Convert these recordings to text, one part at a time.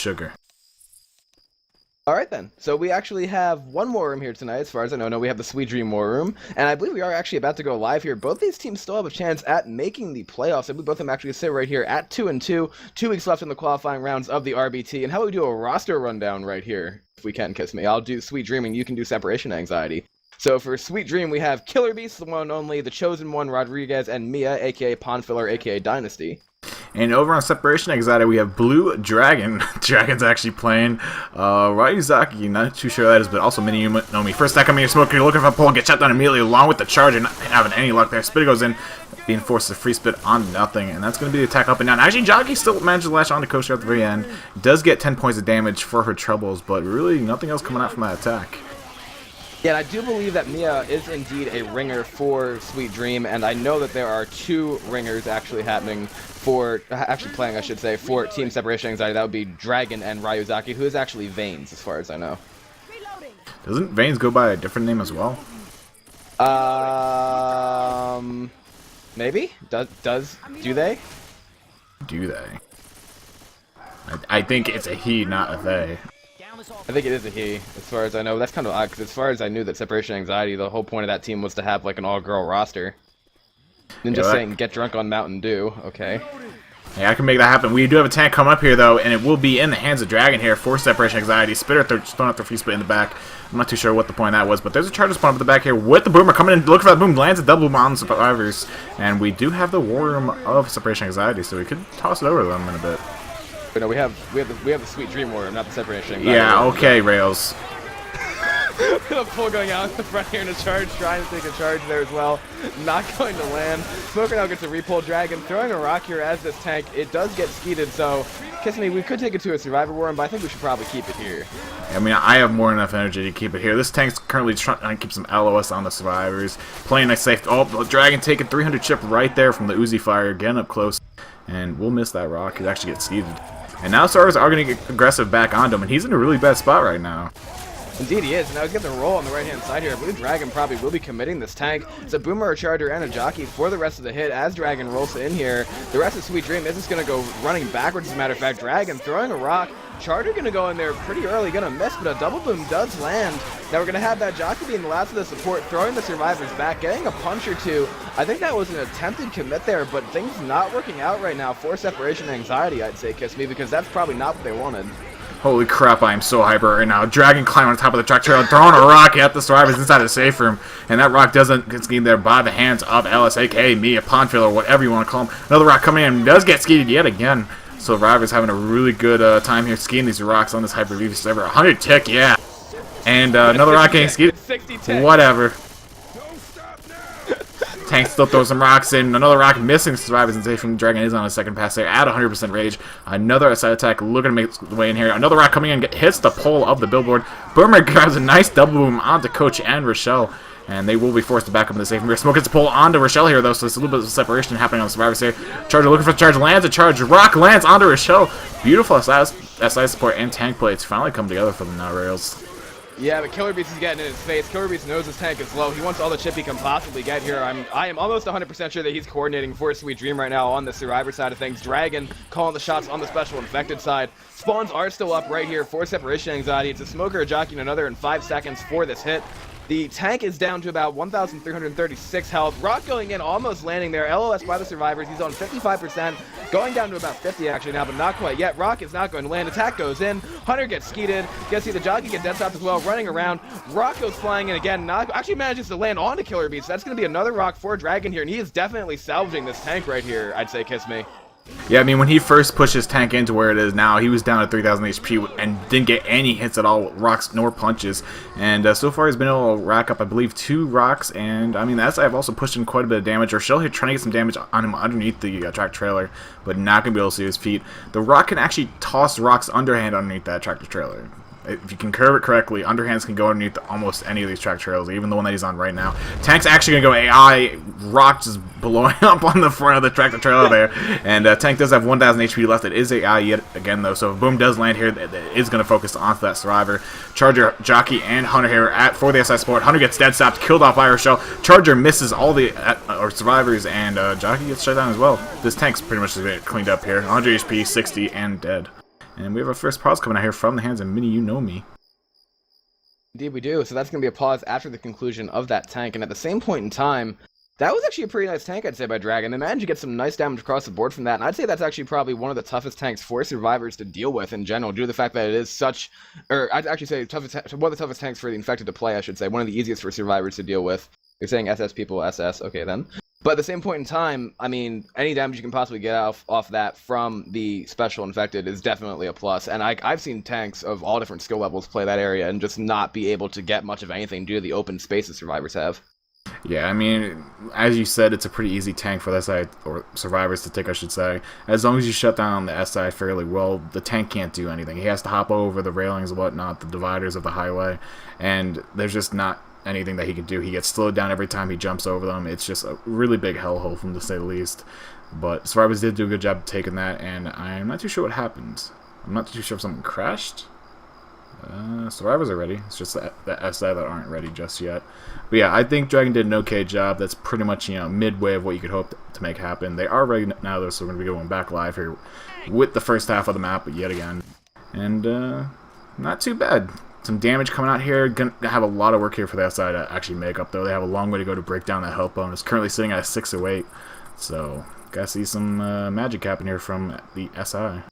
sugar. Alright then, so we actually have one more room here tonight, as far as I know. No, we have the Sweet Dream War Room, and I believe we are actually about to go live here. Both these teams still have a chance at making the playoffs, and we both of them actually sit right here at 2-2, 2 weeks left in the qualifying rounds of the RBT, and how about we do a roster rundown right here, if we can, Kiss Me. I'll do Sweet Dream, and you can do Separation Anxiety. So for Sweet Dream, we have Killer Beast, the one and only, the Chosen One, Rodriguez, and Mia, aka Pawnfiller, aka Dynasty. And over on Separation Anxiety, we have Blue Dragon. Dragon's actually playing. Ryuzaki, not too sure who that is, but also Mini Yunomi. First attack coming here, Smoker, you're looking for a pole, get shot down immediately along with the charge, and not having any luck there. Spitter goes in, being forced to free spit on nothing, and that's going to be the attack up and down. Actually, Jockey still manages to latch on to Coaster at the very end. Does get 10 points of damage for her troubles, but really nothing else coming out from that attack. Yeah, and I do believe that Mia is indeed a ringer for Sweet Dream, and I know that there are 2 ringers actually happening for, playing, I should say, for Team Separation Anxiety. That would be Dragon and Ryuzaki, who is actually Veins, as far as I know. Doesn't Veins go by a different name as well? Maybe? Do they? Do they? I think it's a he, not a they. I think it is a he, as far as I know. That's kind of odd, because as far as I knew that Separation Anxiety, the whole point of that team was to have, like, an all-girl roster. And just saying, get drunk on Mountain Dew, okay. Yeah, I can make that happen. We do have a tank come up here, though, and it will be in the hands of Dragon here for Separation Anxiety. Spitter throwing out their free split in the back. I'm not too sure what the point of that was, but there's a charger spawn up the back here with the Boomer coming in, looking for that boom, lands a double boom on the survivors. And we do have the War Room of Separation Anxiety, so we could toss it over to them in a bit. But no, we have the Sweet Dream War Room, not the Separation Anxiety. Yeah, okay, Rails. The pull going out in the front here in a charge, trying to take a charge there as well. Not going to land. Smoker now gets a repull. Dragon throwing a rock here as this tank. It does get skeeted, so Kiss Me, we could take it to a Survivor War Room, but I think we should probably keep it here. I mean, I have more than enough energy to keep it here. This tank's currently trying to keep some LOS on the survivors. Playing nice safe. Oh, the Dragon taking 300 chip right there from the Uzi fire. Getting up close. And we'll miss that rock. It actually gets skeeted. And now Stars are going to get aggressive back onto him, and he's in a really bad spot right now. Indeed he is, and now he's getting the roll on the right-hand side here. I believe Dragon probably will be committing this tank. It's a Boomer, a Charger, and a Jockey for the rest of the hit as Dragon rolls in here. The rest of Sweet Dream is just going to go running backwards, as a matter of fact. Dragon throwing a rock. Charger going to go in there pretty early, going to miss, but a double boom does land. Now we're going to have that Jockey being the last of the support, throwing the survivors back, getting a punch or two. I think that was an attempted commit there, but things not working out right now for Separation Anxiety, I'd say, Kiss Me, because that's probably not what they wanted. Holy crap, I am so hyper right now. Dragon climbing on top of the track trailer, throwing a rock at the survivors inside the safe room. And that rock doesn't get skied there by the hands of Ellis, aka Mia, Pawnfiller, whatever you want to call him. Another rock coming in, does get skied yet again. So Survivors having a really good time here skiing these rocks on this Hyper-V server. 100 tick, yeah. And another rock getting skied. Whatever. Tank still throws some rocks in. Another rock missing survivors and safe from Dragon is on a second pass there at 100% rage. Another side attack looking to make its way in here. Another rock coming in, hits the pole of the billboard. Boomer grabs a nice double boom onto Coach and Rochelle. And they will be forced to back up in the safe. Smoke gets a pull onto Rochelle here, though, so there's a little bit of separation happening on the survivors here. Charger looking for the charge, lands a charge. Rock lands onto Rochelle. Beautiful SI support and tank plates finally come together for them now, Rails. Yeah, but Killer Beast is getting in his face. Killer Beast knows his tank is low. He wants all the chip he can possibly get here. I am almost 100% sure that he's coordinating for Sweet Dream right now on the Survivor side of things. Dragon calling the shots on the Special Infected side. Spawns are still up right here for Separation Anxiety. It's a Smoker, a Jockey, and another in 5 seconds for this hit. The tank is down to about 1,336 health. Rock going in, almost landing there. LOS by the survivors. He's on 55%. Going down to about 50 actually now, but not quite yet. Rock is not going to land. Attack goes in. Hunter gets skeeted. Gets see the Jockey get dead stopped as well, running around. Rock goes flying in again. Actually manages to land onto Killer Beast. That's going to be another rock for Dragon here, and he is definitely salvaging this tank right here, I'd say, Kiss Me. Yeah, I mean, when he first pushed his tank into where it is now, he was down at 3,000 HP and didn't get any hits at all, rocks nor punches. And so far, he's been able to rack up, I believe, 2 rocks. And, I mean, that's I've also pushed in quite a bit of damage. Rochelle here trying to get some damage on him underneath the track trailer, but not going to be able to see his feet. The rock can actually toss rocks underhand underneath that tractor trailer. If you can curve it correctly, underhands can go underneath almost any of these track trails, even the one that he's on right now. Tank's actually going to go AI, rock just blowing up on the front of the tractor trailer there. And Tank does have 1,000 HP left. It is AI yet again, though, so if Boom does land here, it is going to focus onto that survivor. Charger, Jockey, and Hunter here for the SI support. Hunter gets dead stopped, killed off by Rochelle. Charger misses all the survivors, and Jockey gets shut down as well. This tank's pretty much cleaned up here. 100 HP, 60, and dead. And we have our first pause coming out here from the hands of Mini You Know Me. Indeed we do. So that's going to be a pause after the conclusion of that tank. And at the same point in time, that was actually a pretty nice tank, I'd say, by Dragon. They managed to get some nice damage across the board from that. And I'd say that's actually probably one of the toughest tanks for survivors to deal with in general, due to the fact that it is such... Or I'd actually say one of the toughest tanks for the Infected to play, I should say. One of the easiest for survivors to deal with. You're saying SS people, SS. Okay, then. But at the same point in time, I mean, any damage you can possibly get off that from the special Infected is definitely a plus. And I've seen tanks of all different skill levels play that area and just not be able to get much of anything due to the open spaces survivors have. Yeah, I mean, as you said, it's a pretty easy tank for the SI, or survivors to take, I should say. As long as you shut down the SI fairly well, the tank can't do anything. He has to hop over the railings and whatnot, the dividers of the highway, and there's just not anything that he can do. He gets slowed down every time he jumps over them. It's just a really big hellhole, from to say the least. But survivors did do a good job of taking that, and I'm not too sure what happened. I'm not too sure if something crashed. Survivors are ready. It's just the SI that aren't ready just yet. But yeah, I think Dragon did an okay job. That's pretty much, you know, midway of what you could hope to make happen. They are ready now, though, so we're going to be going back live here with the first half of the map yet again. And not too bad. Some damage coming out here. Gonna have a lot of work here for the SI to actually make up, though. They have a long way to go to break down that health bonus. Currently sitting at a 608. So, gotta see some magic happen here from the SI.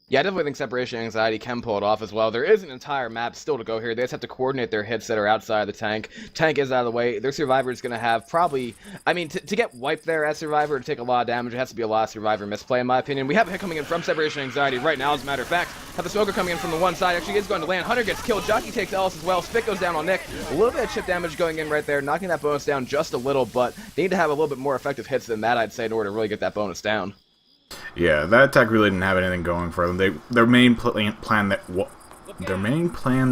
Yeah, I definitely think Separation Anxiety can pull it off as well. There is an entire map still to go here. They just have to coordinate their hits that are outside of the tank. Tank is out of the way. Their Survivor is going to have probably... I mean, to get wiped there as Survivor, to take a lot of damage, it has to be a lot of Survivor misplay, in my opinion. We have a hit coming in from Separation Anxiety right now, as a matter of fact. Have the Smoker coming in from the one side. Actually is going to land. Hunter gets killed. Jockey takes Ellis as well. Spit goes down on Nick. A little bit of chip damage going in right there, knocking that bonus down just a little, but they need to have a little bit more effective hits than that, I'd say, in order to really get that bonus down. Yeah, that attack really didn't have anything going for them. Their main plan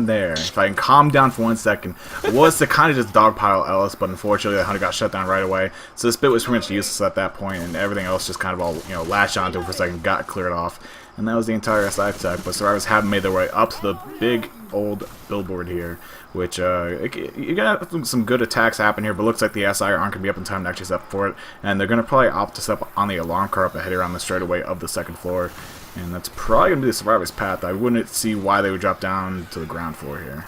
there, if I can calm down for 1 second, was to kind of just dogpile Ellis, but unfortunately the Hunter got shut down right away. So the Spit was pretty much useless at that point, and everything else just kind of all, you know, latched onto it for a second, got cleared off. And that was the entire SI attack, but survivors have made their way up to the big old billboard here, which you're going to have some good attacks happen here, but looks like the SI aren't going to be up in time to actually step for it, and they're going to probably opt to step on the alarm car up ahead here on the straightaway of the second floor, and that's probably going to be the survivor's path. I wouldn't see why they would drop down to the ground floor here.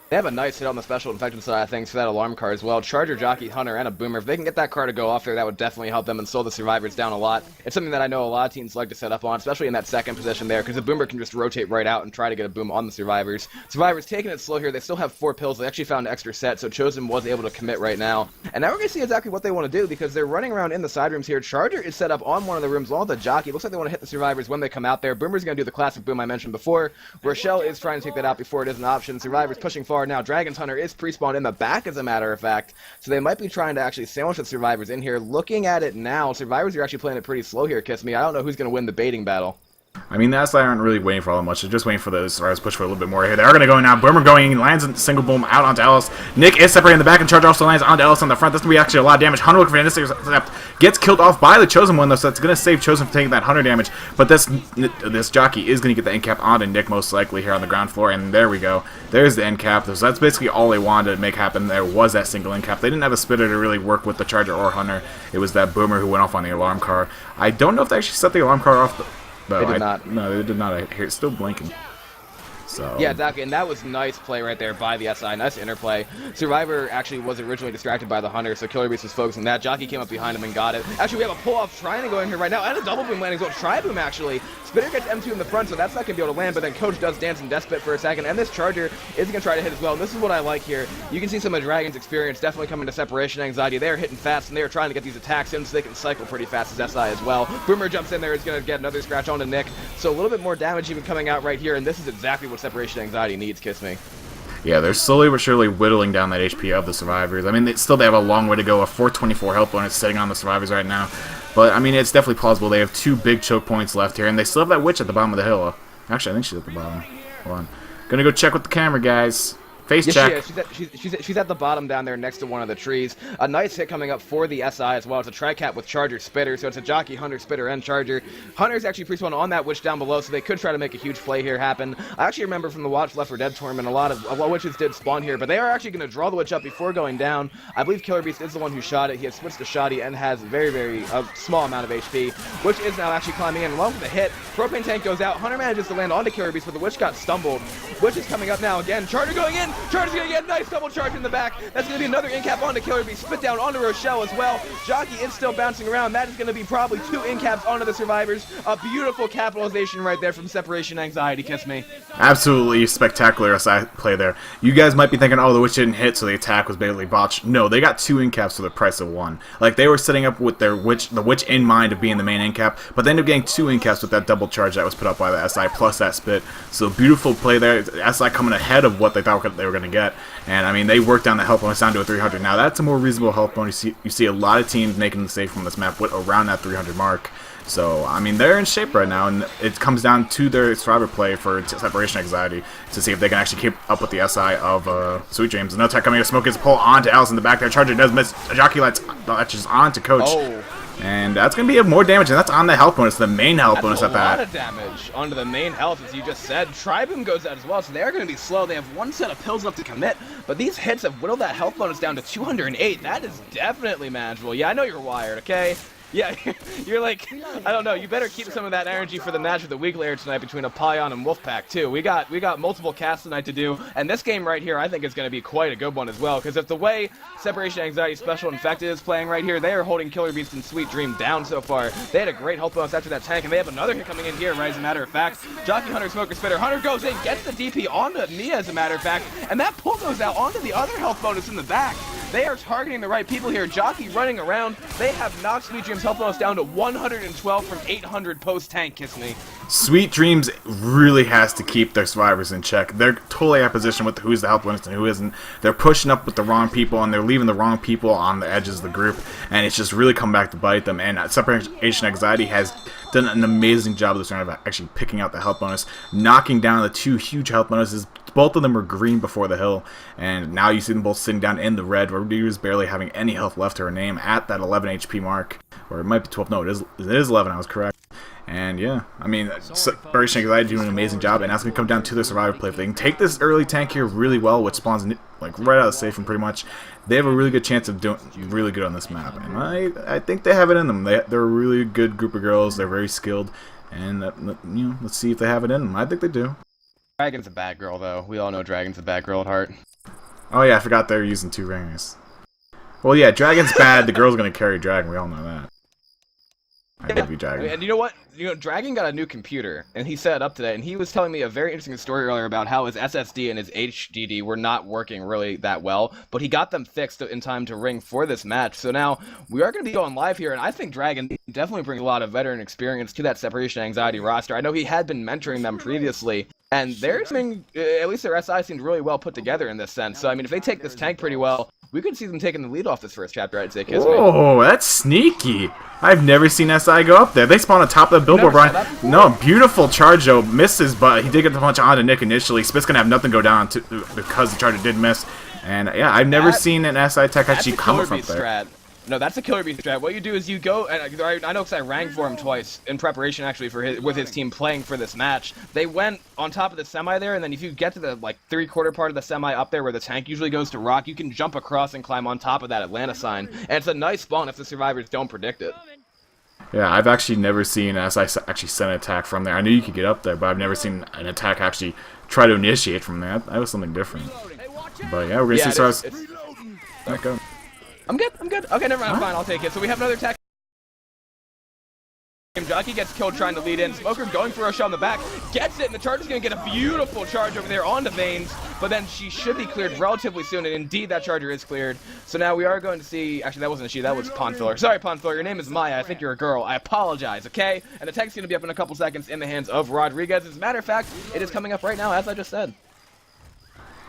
They have a nice hit on the special infected side of things for that alarm car as well. Charger, Jockey, Hunter, and a Boomer. If they can get that car to go off there, that would definitely help them and slow the survivors down a lot. It's something that I know a lot of teams like to set up on, especially in that second position there, because the Boomer can just rotate right out and try to get a boom on the survivors. Survivors taking it slow here. They still have 4 pills. They actually found an extra set, so Chosen was able to commit right now. And now we're going to see exactly what they want to do, because they're running around in the side rooms here. Charger is set up on one of the rooms along with the Jockey. Looks like they want to hit the survivors when they come out there. Boomer's going to do the classic boom I mentioned before. Rochelle is trying to take that out before it is an option. Survivors pushing forward now. Dragon's Hunter is pre-spawned in the back, as a matter of fact, so they might be trying to actually sandwich the survivors in here. Looking at it now, survivors are actually playing it pretty slow here, Kiss Me. I don't know who's going to win the baiting battle. I mean, the SI aren't really waiting for all that much. They're just waiting for the survivors push for a little bit more here. They are going to go in now. Boomer going, lands a single boom out onto Ellis. Nick is separating the back, and Charger also lands onto Ellis on the front. That's going to be actually a lot of damage. Hunter looking for an intercept. Gets killed off by the Chosen one, though, so that's going to save Chosen from taking that Hunter damage. But this Jockey is going to get the end cap onto Nick, most likely, here on the ground floor. And there we go. There's the end cap. So that's basically all they wanted to make happen. There was that single end cap. They didn't have a Spitter to really work with the Charger or Hunter. It was that Boomer who went off on the alarm car. I don't know if they actually set the alarm car off. They did not. No, they did not. I hear it's still blinking. So. Yeah, exactly, and that was nice play right there by the SI. Nice interplay. Survivor actually was originally distracted by the Hunter, so Killer Beast was focusing that. Jockey came up behind him and got it. Actually, we have a pull-off Triangle going here right now, and a double boom landing as well. Tri-boom, actually. Spitter gets M2 in the front, so that's not going to be able to land, but then Coach does dance and Despot for a second, and this Charger is going to try to hit as well, and this is what I like here. You can see some of Dragon's experience definitely coming to Separation Anxiety. They're hitting fast, and they're trying to get these attacks in so they can cycle pretty fast as SI as well. Boomer jumps in there, is going to get another scratch onto Nick, so a little bit more damage even coming out right here, and this is exactly what Separation Anxiety needs, Kiss Me. Yeah, they're slowly but surely whittling down that HP of the survivors. I mean, they have a long way to go. A 424 health bonus sitting on the survivors right now. But, I mean, it's definitely plausible. They have 2 big choke points left here, and they still have that witch at the bottom of the hill. Actually, I think she's at the bottom. Hold on. Gonna go check with the camera, guys. Face Yes, check. she is. She's at the bottom down there next to one of the trees. A nice hit coming up for the SI as well. It's a tri-cap with Charger Spitter, so it's a Jockey, Hunter, Spitter, and Charger. Hunter's actually pre-spawned on that witch down below, so they could try to make a huge play here happen. I actually remember from the Watch Left 4 Dead tournament, a lot of witches did spawn here, but they are actually going to draw the witch up before going down. I believe Killer Beast is the one who shot it. He has switched to Shoddy and has very small amount of HP. Witch is now actually climbing in along with the hit. Propane tank goes out. Hunter manages to land onto Killer Beast, but the witch got stumbled. Witch is coming up now again. Charger going in. Charger's going to get a nice double charge in the back. That's going to be another in-cap onto Killer Beast. Spit down onto Rochelle as well. Jockey is still bouncing around. That is going to be probably 2 in-caps onto the survivors. A beautiful capitalization right there from Separation Anxiety, kiss me. Absolutely spectacular SI play there. You guys might be thinking, oh, the witch didn't hit, so the attack was basically botched. No, they got 2 in-caps for the price of 1. Like, they were setting up with the witch in mind of being the main in-cap, but they ended up getting 2 in-caps with that double charge that was put up by the SI plus that spit. So beautiful play there. SI coming ahead of what they thought they were going to get. And, I mean, they worked down the health bonus down to a 300. Now, that's a more reasonable health bonus. You see a lot of teams making the save from this map with around that 300 mark. So, I mean, they're in shape right now, and it comes down to their survivor play for Separation Anxiety to see if they can actually keep up with the SI of Sweet Dreams. Another attack coming to Smoke is pull onto Alice in the back there. Charger does miss. Jockey latches on to Coach. Oh. And that's going to be more damage, and that's on the health bonus, the main health bonus at that. A lot of damage onto the main health, as you just said. Tribune goes out as well, so they're going to be slow. They have 1 set of pills left to commit, but these hits have whittled that health bonus down to 208. That is definitely manageable. Yeah, I know you're wired, okay? Yeah, you're like, I don't know, you better keep some of that energy for the match of the week later tonight between Apollyon and Wolfpack, too. We got multiple casts tonight to do, and this game right here I think is going to be quite a good one as well, because if the way Separation Anxiety Special Infected is playing right here, they are holding Killer Beast and Sweet Dream down so far. They had a great health bonus after that tank, and they have another hit coming in here, right, as a matter of fact. Jockey, Hunter, Smoker, Spitter. Hunter goes in, gets the DP onto Nia, as a matter of fact, and that pull goes out onto the other health bonus in the back. They are targeting the right people here. Jockey running around. They have knocked Sweet Dream's health bonus down to 112 from 800 post-tank, kiss me. Sweet Dreams really has to keep their survivors in check. They're totally out of position with who's the health bonus and who isn't. They're pushing up with the wrong people, and they're leaving the wrong people on the edges of the group, and it's just really come back to bite them. And Separation Anxiety has done an amazing job this round of actually picking out the health bonus, knocking down the 2 huge health bonuses. Both of them were green before the hill, and now you see them both sitting down in the red. Rodriguez barely having any health left to her name at that 11 HP mark, or it might be 12. No, it is 11. I was correct. And yeah, I mean, Separation Anxiety doing an amazing job, and that's going to come down to their survivor play. If they can take this early tank here really well, which spawns like right out of the safe and pretty much, they have a really good chance of doing really good on this map. And I think they have it in them. They're a really good group of girls. They're very skilled, and you know, let's see if they have it in them. I think they do. Dragon's a bad girl, though. We all know Dragon's a bad girl at heart. Oh yeah, I forgot they're using 2 ringers. Well, yeah, Dragon's bad. The girl's going to carry Dragon. We all know that. I would be Dragon. And you know what? You know, Dragon got a new computer, and he set it up today, and he was telling me a very interesting story earlier about how his SSD and his HDD were not working really that well, but he got them fixed in time to ring for this match. So now, we are going to be going live here, and I think Dragon definitely brings a lot of veteran experience to that Separation Anxiety roster. I know he had been mentoring them previously, and they're seeming, at least their SI seemed really well put together in this sense. So, I mean, if they take this tank pretty well, we could see them taking the lead off this first chapter, I'd say. Oh, that's sneaky. I've never seen SI go up there. They spawn on top of the billboard, Brian. No, beautiful charge, though. Misses, but he did get the punch onto Nick initially. Spit's going to have nothing go down because the charger did miss. And, yeah, I've never seen an SI tech actually come from there. Strat. No, that's a Killer Beast strat. What you do is you go, and I know because I rang for him twice in preparation actually for with his team playing for this match. They went on top of the semi there, and then if you get to the like 3/4 part of the semi up there where the tank usually goes to rock, you can jump across and climb on top of that Atlanta sign, and it's a nice spawn if the survivors don't predict it. Yeah, I've actually never seen SI actually send an attack from there. I knew you could get up there, but I've never seen an attack actually try to initiate from there. That was something different. But yeah, we're gonna see stars. Back up. I'm good. Okay, never mind. I'm fine. I'll take it. So we have another attack. Jockey gets killed trying to lead in. Smoker going for a shot in the back. Gets it, and the charger's going to get a beautiful charge over there onto Veins. But then she should be cleared relatively soon, and indeed that charger is cleared. So now we are going to see... Actually, that wasn't a she. That was Pondfiller. Sorry, Pondfiller. Your name is Maya. I think you're a girl. I apologize, okay? And the tech's going to be up in a couple seconds in the hands of Rodriguez. As a matter of fact, it is coming up right now, as I just said.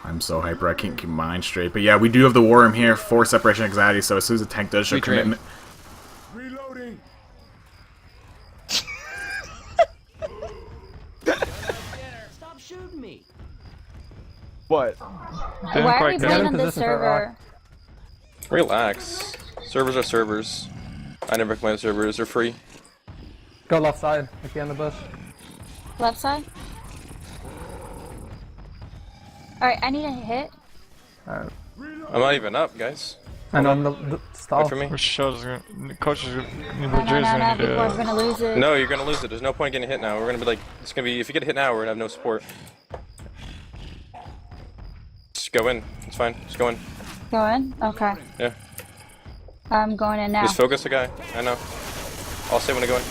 I'm so hyper, I can't keep my mind straight. But yeah, we do have the Worm here for Separation Anxiety, so as soon as the tank does show commitment... Reloading. Stop shooting me. What? Why are we Get playing in on this position for a rock. server? Relax. Servers are servers. I never play servers. They're free. Go left side, like in the bush. Left side? Alright, I need a hit. Alright. I'm not even up, guys. And on the stall. Wait for me. Coach is No, people are gonna lose it. No, you're gonna lose it. There's no point getting hit now. We're gonna be like, it's gonna be, if you get hit now, we're gonna have no support. Just go in. It's fine. Just go in. Go in? Okay. Yeah. I'm going in now. Just focus the guy. I know. I'll say when I go in.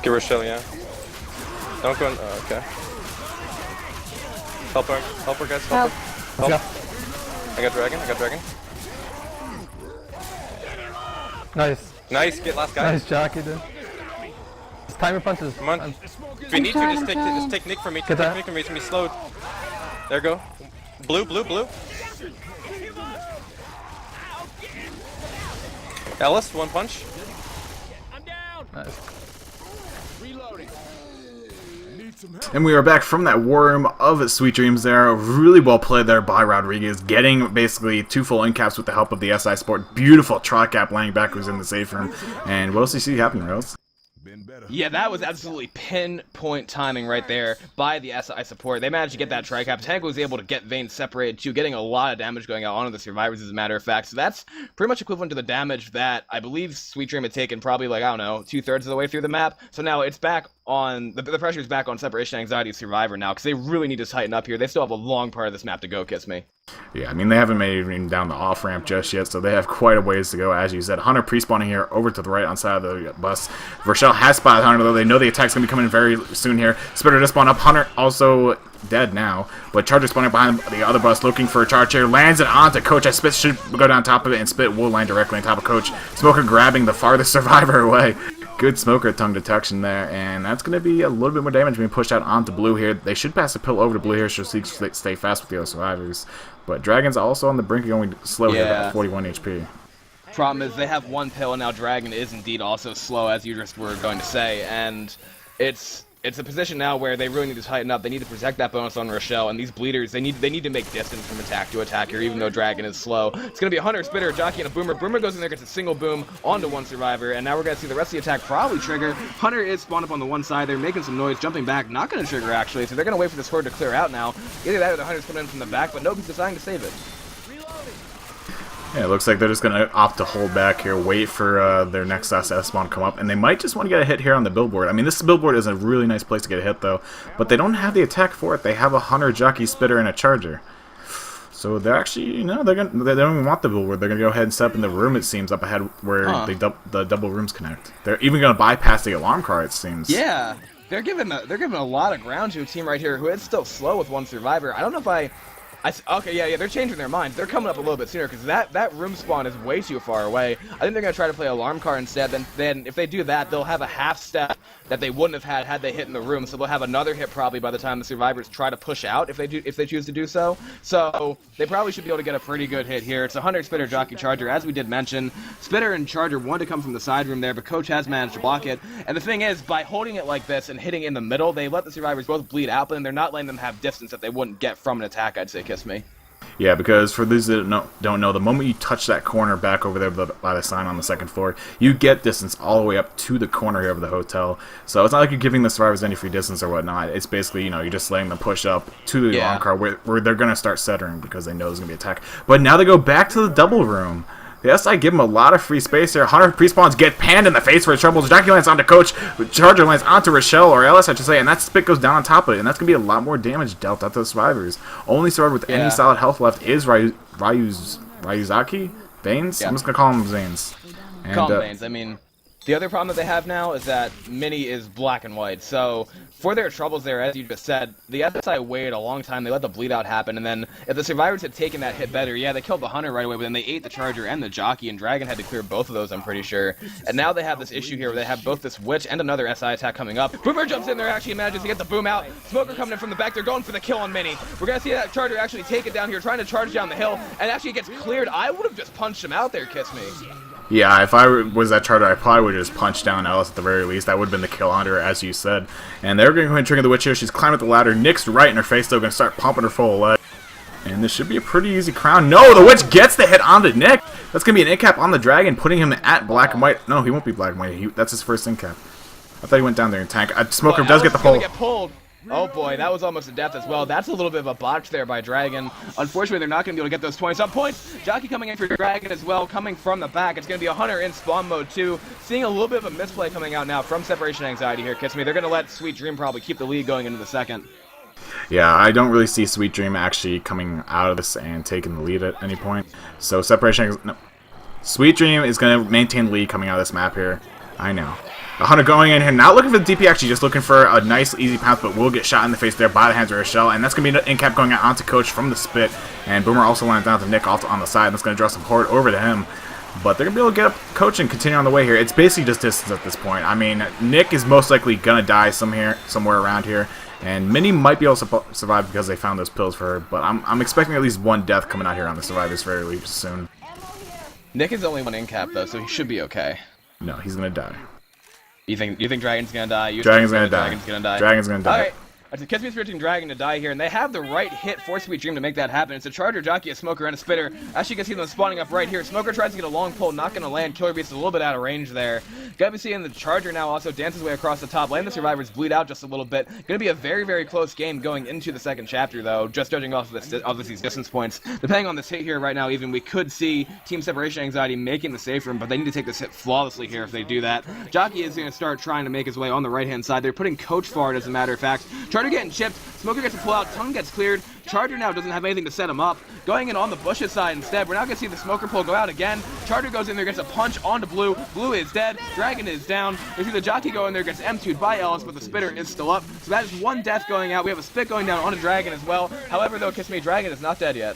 Get Rochelle, yeah. Don't go in. Oh, okay. Help her. Help her, guys. Help her. Let's Help. go. I got dragon. I got dragon. Nice. Nice. Get last guy. Nice jockey, dude. Just time your punches. Come on. If you need to, just take Nick from me. Get Take that. Nick from me. It's gonna be slowed. There you go. Blue, blue, blue. Ellis, one punch. Nice. Reloading. Need some help. And we are back from that war room of Sweet Dreams there. Really well played there by Rodriguez, getting basically 2 full end caps with the help of the SI Sport. Beautiful tri-cap laying backwards in the safe room. And what else do you see happen, Rails? Been better. Yeah, that was absolutely pinpoint timing right there by the SI support. They managed to get that tri-cap. Tank was able to get Vayne separated too, getting a lot of damage going out onto the survivors as a matter of fact. So that's pretty much equivalent to the damage that I believe Sweet Dream had taken probably like, I don't know, 2/3 of the way through the map. So now it's back on, the pressure's back on Separation Anxiety Survivor now, because they really need to tighten up here. They still have a long part of this map to go, Kiss Me. Yeah, I mean, they haven't made it even down the off-ramp just yet, so they have quite a ways to go. As you said, Hunter pre-spawning here over to the right on side of the bus. Rochelle has spotted Hunter, though. They know the attack's going to be coming very soon here. Spitter just spawned up. Hunter also dead now, but Charger spawning behind the other bus looking for a charge here. Lands it onto Coach. I Spit should go down top of it, and Spit will land directly on top of Coach. Smoker grabbing the farthest survivor away. Good Smoker tongue detection there, and that's going to be a little bit more damage being pushed out onto Blue here. They should pass the pill over to Blue here, so she can stay fast with the other survivors. But Dragon's also on the brink of going slow here, about 41 HP. Problem is they have 1 pill, and now Dragon is indeed also slow, as you just were going to say, and it's a position now where they really need to tighten up. They need to protect that bonus on Rochelle, and these bleeders, they need to make distance from attack to attack here, even though Dragon is slow. It's going to be a Hunter, Spitter, Jockey, and a Boomer. Boomer goes in there, gets a single boom onto 1 survivor, and now we're going to see the rest of the attack probably trigger. Hunter is spawned up on the one side. They're making some noise, jumping back, not going to trigger, actually, so they're going to wait for this horde to clear out now. Either that or the Hunter's coming in from the back, but nobody's deciding to save it. Yeah, it looks like they're just going to opt to hold back here, wait for their next SS spawn to come up, and they might just want to get a hit here on the billboard. I mean, this billboard is a really nice place to get a hit, though, but they don't have the attack for it. They have a Hunter, Jockey, Spitter, and a Charger. So they're actually, you know, they don't even want the billboard. They're going to go ahead and step in the room, it seems, up ahead where the double rooms connect. They're even going to bypass the alarm car, it seems. Yeah, they're giving a lot of ground to a team right here who is still slow with 1 survivor. I don't know if okay, yeah, they're changing their minds. They're coming up a little bit sooner because that room spawn is way too far away. I think they're going to try to play alarm car instead. Then if they do that, they'll have a half step that they wouldn't have had they hit in the room. So they'll have another hit probably by the time the survivors try to push out if they choose to do so. So they probably should be able to get a pretty good hit here. It's a Hunter, Spitter, Jockey, Charger, as we did mention. Spitter and Charger wanted to come from the side room there, but Coach has managed to block it. And the thing is, by holding it like this and hitting in the middle, they let the survivors both bleed out, but then they're not letting them have distance that they wouldn't get from an attack, I'd say, Kiss Me. Yeah, because for those that don't know, the moment you touch that corner back over there by the sign on the 2nd floor, you get distance all the way up to the corner here of the hotel. So it's not like you're giving the survivors any free distance or whatnot. It's basically, you know, you're just letting them push up to the alarm car where they're going to start centering because they know there's going to be attack. But now they go back to the double room. Yes, I give him a lot of free space here. Hunter pre-spawns get panned in the face for his troubles. Jockey lands onto Coach. Charger lands onto Rochelle, or Ellis, I should say, and that Spit goes down on top of it. And that's going to be a lot more damage dealt out to the survivors. Only survivor with any solid health left is Ryuzaki? Veins? I'm just going to call him Zanes. Call him Veins. I mean, the other problem that they have now is that Mini is black and white. So for their troubles there, as you just said, the SI waited a long time. They let the bleed out happen, and then if the survivors had taken that hit better, yeah, they killed the Hunter right away, but then they ate the Charger and the Jockey, and Dragon had to clear both of those, I'm pretty sure. And now they have this issue here where they have both this Witch and another SI attack coming up. Boomer jumps in there, actually manages to get the boom out. Smoker coming in from the back. They're going for the kill on Mini. We're going to see that Charger actually take it down here, trying to charge down the hill, and actually gets cleared. I would have just punched him out there, Kiss Me. Yeah, if I was that charter, I probably would have just punched down Ellis at the very least. That would have been the kill on her, as you said. And they're going to go ahead and trigger the witch here. She's climbing up the ladder. Nick's right in her face, though, going to start pumping her full of lead. And this should be a pretty easy crown. No, the witch gets the hit onto Nick. That's going to be an incap on the dragon, putting him at black and white. No, he won't be black and white. That's his first incap. I thought he went down there and tank. Smoker does get the pull. Oh boy, that was almost a death as well. That's a little bit of a botch there by Dragon. Unfortunately, they're not going to be able to get those 20-some points. Jockey coming in for Dragon as well, coming from the back. It's going to be a Hunter in spawn mode too. Seeing a little bit of a misplay coming out now from Separation Anxiety here, Kiss Me. They're going to let Sweet Dream probably keep the lead going into the second. Yeah, I don't really see Sweet Dream actually coming out of this and taking the lead at any point. So Separation... No. Sweet Dream is going to maintain the lead coming out of this map here. I know. The Hunter going in here, not looking for the DP, actually just looking for a nice, easy pounce, but will get shot in the face there by the hands of Rochelle, and that's going to be an incap going out onto Coach from the spit, and Boomer also lands down to Nick also on the side, and that's going to draw some horde over to him, but they're going to be able to get up Coach and continue on the way here. It's basically just distance at this point. I mean, Nick is most likely going to die somewhere around here, and Minnie might be able to survive because they found those pills for her, but I'm expecting at least one death coming out here on the survivors fairly soon. Nick is only one incap though, so he should be okay. No, he's going to die. You think Dragon's gonna die? Dragon's gonna die. Dragon's gonna die. Dragon's gonna die. Alright. It's a Kiss Me expecting Dragon to die here, and they have the right hit for Sweet Dream to make that happen. It's a Charger, Jockey, a Smoker, and a Spitter. As you can see them spawning up right here. Smoker tries to get a long pull, not going to land. Killer Beast is a little bit out of range there. Gotta be seeing the Charger now also dance his way across the top. Land the Survivors bleed out just a little bit. Gonna be a very, very close game going into the second chapter, though, just judging off of these distance points. Depending on this hit here right now, even, we could see Team Separation Anxiety making the safe room, but they need to take this hit flawlessly here if they do that. Jockey is going to start trying to make his way on the right-hand side. They're putting Coach forward, as a matter of fact. Charger getting chipped. Smoker gets a pull out, Tongue gets cleared. Charger now doesn't have anything to set him up. Going in on the bushes side instead. We're now going to see the Smoker pull go out again. Charger goes in there, gets a punch onto Blue. Blue is dead. Dragon is down. We see the Jockey go in there, gets M2'd by Ellis, but the Spitter is still up. So that is one death going out. We have a spit going down on a Dragon as well. However, though, Kiss Me, Dragon is not dead yet.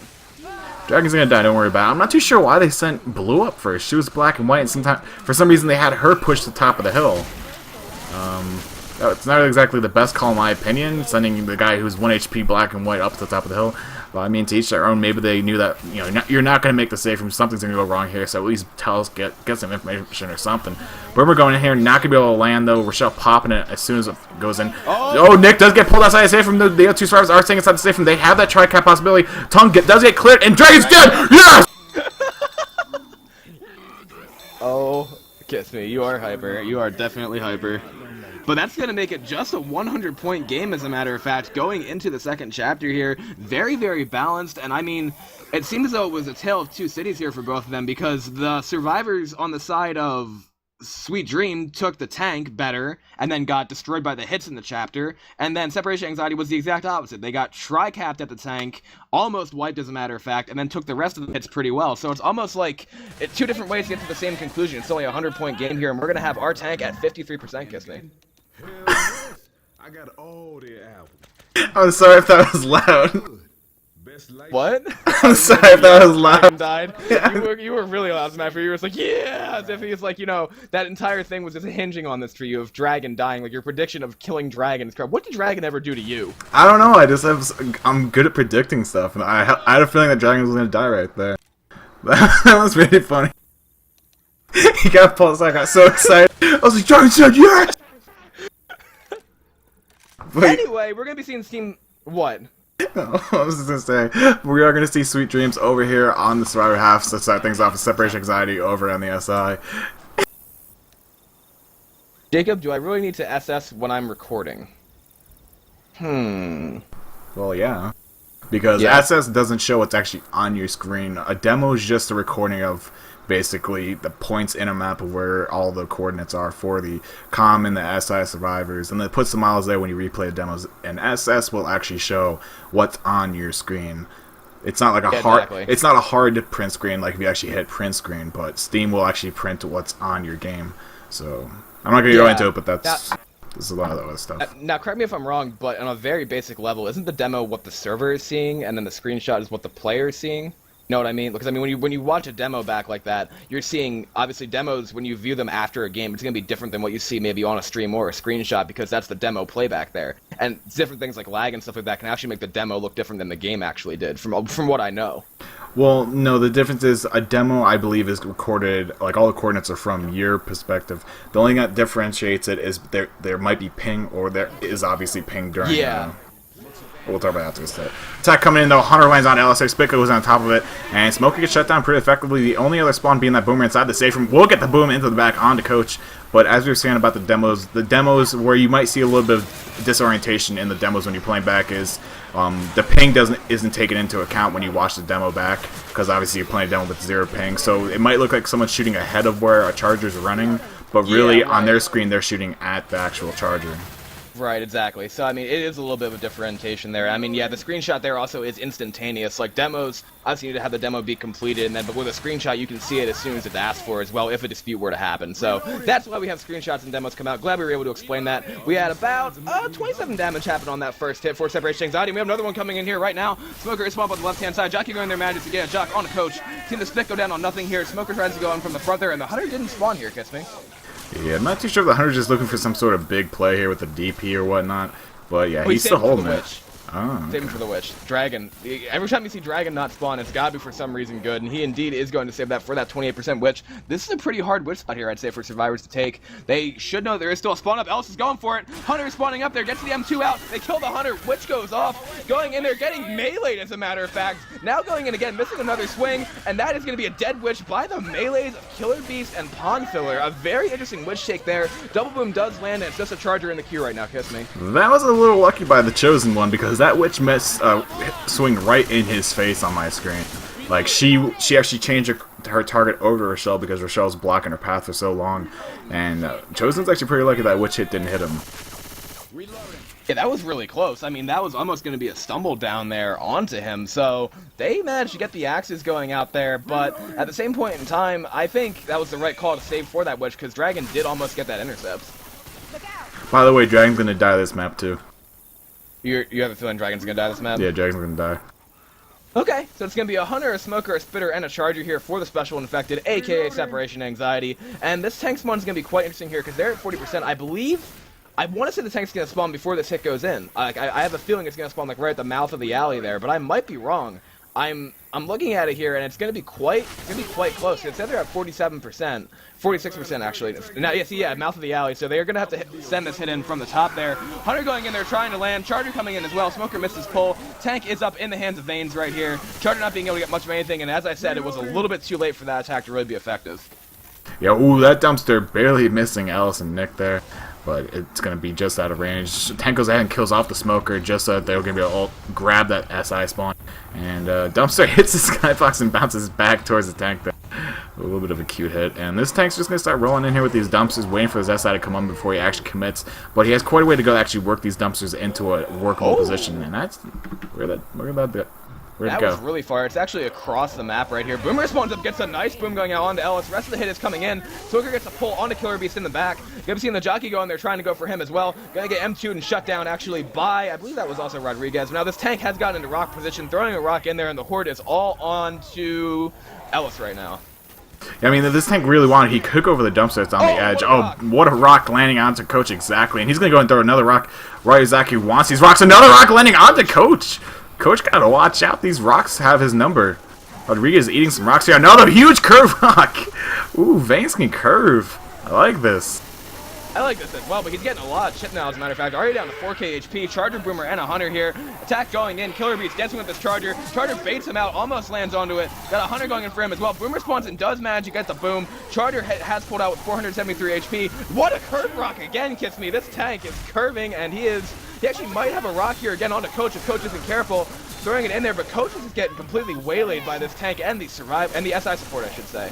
Dragon's gonna die, don't worry about it. I'm not too sure why they sent Blue up first. She was black and white, and for some reason they had her push the top of the hill. It's not exactly the best call in my opinion, sending the guy who's 1 HP black and white up to the top of the hill. But I mean, to each their own. Maybe they knew that you're not going to make the safe room. Something's going to go wrong here. So at least tell us, get some information or something. Boomer going in here, not going to be able to land though. Rochelle popping it as soon as it goes in. Oh, Nick does get pulled outside the safe room. The other two survivors are staying inside the safe room. They have that tri-cap possibility. Tongue does get cleared, and Dragon's dead. Yes. Oh, Kiss Me, you are hyper. You are definitely hyper. But that's going to make it just a 100-point game, as a matter of fact, going into the second chapter here. Very, very balanced, and I mean, it seemed as though it was a tale of two cities here for both of them, because the survivors on the side of Sweet Dream took the tank better, and then got destroyed by the hits in the chapter, and then Separation Anxiety was the exact opposite. They got tri-capped at the tank, almost wiped as a matter of fact, and then took the rest of the hits pretty well. So it's almost like two different ways to get to the same conclusion. It's only a 100-point game here, and we're going to have our tank at 53%, Kiss Me. I got all the albums. I'm sorry if that was loud. Best life. What? I'm sorry if that was loud. Died. Yeah. You were really loud, Smash. You were just like, yeah, as if he's like, that entire thing was just hinging on this for you of Dragon dying, like your prediction of killing Dragon is correct. What did Dragon ever do to you? I don't know. I'm good at predicting stuff, and I had a feeling that Dragon was gonna die right there. That was really funny. He got pulled aside. I got so excited. I was like, Dragon said yes. But, anyway, we're gonna be seeing Steam. What? I was just gonna say, we are gonna see Sweet Dreams over here on the Survivor half to start things off with Separation Anxiety over on the SI. Jacob, do I really need to SS when I'm recording? Well, yeah. Because SS doesn't show what's actually on your screen. A demo is just a recording of basically the points in a map of where all the coordinates are for the COM and the SI survivors, and it puts the models there when you replay the demos, and SS will actually show what's on your screen. It's not like it's not a hard to print screen like if you actually hit print screen, but Steam will actually print what's on your game. So I'm not gonna go into it, but there's a lot of other stuff. Now, correct me if I'm wrong, but on a very basic level, isn't the demo what the server is seeing, and then the screenshot is what the player is seeing? Know what I mean? Because I mean, when you watch a demo back like that, you're seeing obviously demos when you view them after a game. It's gonna be different than what you see maybe on a stream or a screenshot because that's the demo playback there. And different things like lag and stuff like that can actually make the demo look different than the game actually did. From what I know. Well, no, the difference is a demo, I believe, is recorded, like all the coordinates are from your perspective. The only thing that differentiates it is there might be ping, or there is obviously ping during. Yeah. We'll talk about that after this set. Attack coming in though, Hunter lands on LSA, Spica goes on top of it, and Smoker gets shut down pretty effectively. The only other spawn being that boomer inside the safe room will get the boom into the back onto Coach. But as we were saying about the demos where you might see a little bit of disorientation in the demos when you're playing back is the ping isn't taken into account when you watch the demo back, because obviously you're playing a demo with 0 ping. So it might look like someone's shooting ahead of where a charger's running, but really on their screen they're shooting at the actual charger. Right, exactly. So, I mean, it is a little bit of a differentiation there. I mean, yeah, the screenshot there also is instantaneous. Like, demos, obviously you need to have the demo be completed, and then, but with a screenshot, you can see it as soon as it's asked for as well, if a dispute were to happen. So, that's why we have screenshots and demos come out. Glad we were able to explain that. We had about 27 damage happen on that first hit for Separation Anxiety. We have another one coming in here right now. Smoker is spawned on the left-hand side. Jockey going there, manages to get a Jock on the Coach. Seeing the split go down on nothing here. Smoker tries to go in from the front there, and the Hunter didn't spawn here, Kiss Me. Yeah, I'm not too sure if the Hunter's just looking for some sort of big play here with the DP or whatnot, but yeah, he's still holding it. Oh, Save him for the Witch. Dragon. Every time you see Dragon not spawn, it's gotta be for some reason good, and he indeed is going to save that for that 28% Witch. This is a pretty hard Witch spot here, I'd say, for survivors to take. They should know there is still a spawn up. Ellis is going for it. Hunter is spawning up there, gets the M2 out. They kill the Hunter. Witch goes off. Going in there, getting meleeed, as a matter of fact. Now going in again, missing another swing, and that is going to be a dead Witch by the melees of Killer Beast and Pond Filler. A very interesting Witch take there. Double Boom does land, and it's just a Charger in the queue right now, Kiss Me. That was a little lucky by the Chosen One, because that Witch missed swing right in his face on my screen. Like, she actually changed her target over to Rochelle because Rochelle's blocking her path for so long, and Chosen's actually pretty lucky that Witch hit didn't hit him. Yeah, that was really close. I mean, that was almost going to be a stumble down there onto him. So they managed to get the axes going out there, but at the same point in time, I think that was the right call to save for that Witch, because Dragon did almost get that intercept. By the way, Dragon's gonna die this map too. You have a feeling Dragon's going to die this map? Yeah, Dragon's gonna die. Okay, so it's going to be a Hunter, a Smoker, a Spitter, and a Charger here for the Special Infected, aka Separation Anxiety. And this tank spawn's going to be quite interesting here, because they're at 40%. I want to say the tank's going to spawn before this hit goes in. I have a feeling it's going to spawn like right at the mouth of the alley there, but I might be wrong. I'm looking at it here, and it's going to be quite close. It said they're at 47%, 46% actually. Now, yeah, mouth of the alley. So they're going to have to send this hit in from the top there. Hunter going in there, trying to land. Charger coming in as well. Smoker misses pull. Tank is up in the hands of Veins right here. Charger not being able to get much of anything, and as I said, it was a little bit too late for that attack to really be effective. Yeah, ooh, that dumpster barely missing Alice and Nick there, but it's going to be just out of range. Tank goes ahead and kills off the Smoker just so that they're going to be able to grab that SI spawn. And dumpster hits the Skyfox and bounces back towards the tank there. A little bit of a cute hit. And this tank's just going to start rolling in here with these dumpsters, waiting for his SI to come on before he actually commits. But he has quite a way to go to actually work these dumpsters into a workable position. And that's... Where'd that was really far. It's actually across the map right here. Boomer spawns up, gets a nice boom going out onto Ellis. Rest of the hit is coming in. Smoker gets a pull onto Killer Beast in the back. Gonna see the Jockey go in there trying to go for him as well. Gonna get M2'd and shut down actually by, I believe that was also Rodriguez. Now this tank has gotten into rock position, throwing a rock in there, and the Horde is all on to Ellis right now. Yeah, I mean, if this tank really wanted, he could go over the dumpster that's on the edge. What a rock landing onto Coach exactly. And he's going to go and throw another rock right exactly wants these rocks. Another rock landing onto Coach. Coach got to watch out. These rocks have his number. Rodriguez eating some rocks here. Another huge curve rock. Ooh, Veins can curve. I like this. I like this as well, but he's getting a lot of chip now, as a matter of fact. Already down to 4k HP. Charger, Boomer, and a Hunter here. Attack going in. Killer Beast dancing with this Charger. Charger baits him out, almost lands onto it. Got a Hunter going in for him as well. Boomer spawns and does manage to get the boom. Charger has pulled out with 473 HP. What a curve rock again, Kiss Me. This tank is curving, and he actually might have a rock here again onto Coach if Coach isn't careful. Throwing it in there, but Coach is getting completely waylaid by this tank and the SI support, I should say.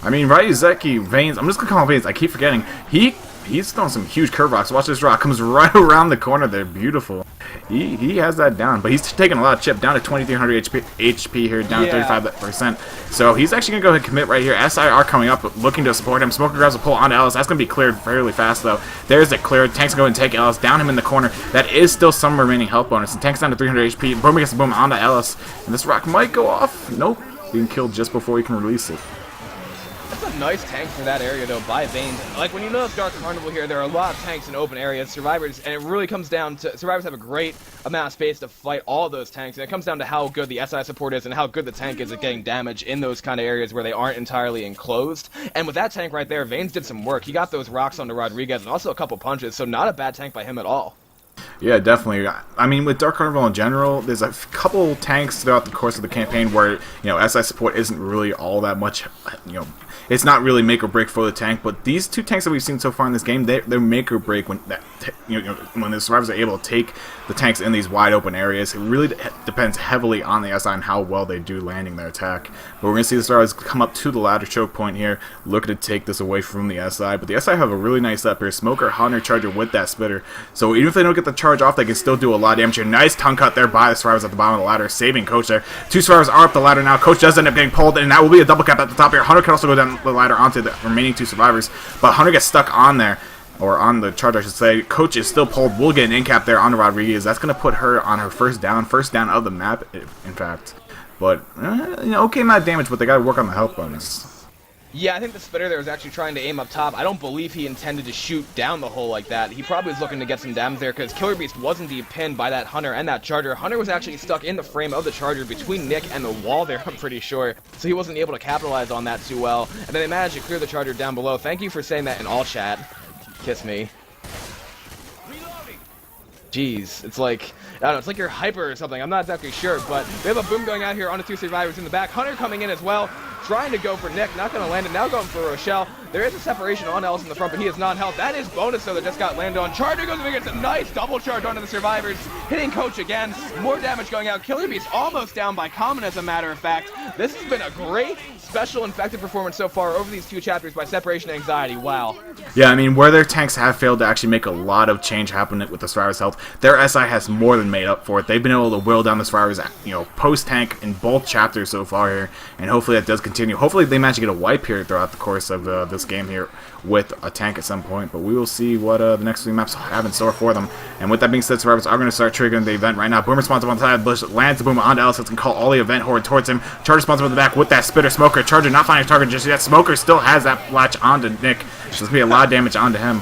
I mean, Ryuzeki, Veins, I'm just going to call him Veins, I keep forgetting. He he's throwing some huge curve rocks. Watch this rock. Comes right around the corner there. Beautiful. He has that down. But he's taking a lot of chip. Down to 2,300 HP here. Down to 35%. So he's actually going to go ahead and commit right here. SIR coming up, looking to support him. Smoker grabs a pull onto Ellis. That's going to be cleared fairly fast, though. There's it cleared. Tank's going to go and take Ellis. Down him in the corner. That is still some remaining health bonus. And Tank's down to 300 HP. Boom gets the boom onto Ellis. And this rock might go off. Nope. Being killed just before he can release it. That's a nice tank for that area, though, by Veins. Like, when you know it's Dark Carnival here, there are a lot of tanks in open areas. Survivors, and it really comes down to... Survivors have a great amount of space to fight all those tanks, and it comes down to how good the SI support is and how good the tank is at getting damage in those kind of areas where they aren't entirely enclosed. And with that tank right there, Veins did some work. He got those rocks onto Rodriguez and also a couple punches, so not a bad tank by him at all. Yeah, definitely. I mean, with Dark Carnival in general, there's a couple tanks throughout the course of the campaign where, you know, SI support isn't really all that much, you know, it's not really make or break for the tank. But these two tanks that we've seen so far in this game, they're make or break when when the survivors are able to take the tanks in these wide open areas. It really depends heavily on the SI and how well they do landing their attack. But we're going to see the survivors come up to the ladder choke point here, looking to take this away from the SI. But the SI have a really nice setup here. Smoker, Hunter, Charger with that spitter. So even if they don't get the charge off, they can still do a lot of damage here. Nice tongue cut there by the survivors at the bottom of the ladder, saving Coach there. Two survivors are up the ladder now. Coach does end up getting pulled, and that will be a double cap at the top here. Hunter can also go down the ladder onto the remaining two survivors, but Hunter gets stuck on there, or on the charge I should say. Coach is still pulled. We'll get an in cap there on Rodriguez. That's going to put her on her first down of the map, in fact. But, you know, okay amount of damage, but they got to work on the health bonus. Yeah, I think the spitter there was actually trying to aim up top. I don't believe he intended to shoot down the hole like that. He probably was looking to get some damage there because Killer Beast was indeed pinned by that Hunter and that Charger. Hunter was actually stuck in the frame of the Charger between Nick and the wall there, I'm pretty sure. So he wasn't able to capitalize on that too well. And then they managed to clear the Charger down below. Thank you for saying that in all chat. Kiss me. Jeez, it's like, I don't know, it's like you're hyper or something. I'm not exactly sure, but we have a boom going out here on the two survivors in the back. Hunter coming in as well, trying to go for Nick, not going to land it. Now going for Rochelle. There is a separation on Ellis in the front, but he is not in health. That is bonus, though, that just got landed on. Charger goes and gets a nice double charge onto the survivors, hitting Coach again. More damage going out. Killer Beast almost down by Common, as a matter of fact. This has been a great special infected performance so far over these two chapters by Separation and Anxiety. Wow. Yeah, I mean, where their tanks have failed to actually make a lot of change happen with the survivors' health, their SI has more than made up for it. They've been able to whittle down the survivors, you know, post-tank in both chapters so far here, and hopefully that does continue. Hopefully they manage to get a wipe here throughout the course of this game here with a tank at some point, but we will see what the next three maps have in store for them. And with that being said, survivors are going to start triggering the event right now. Boom responsive on the side, Bush lands the boom onto Ellis, can call all the event horde towards him. Charger responsive in the back with that spitter. Smoker, Charger not finding a target just yet. Smoker still has that latch onto Nick. There's going to be a lot of damage onto him.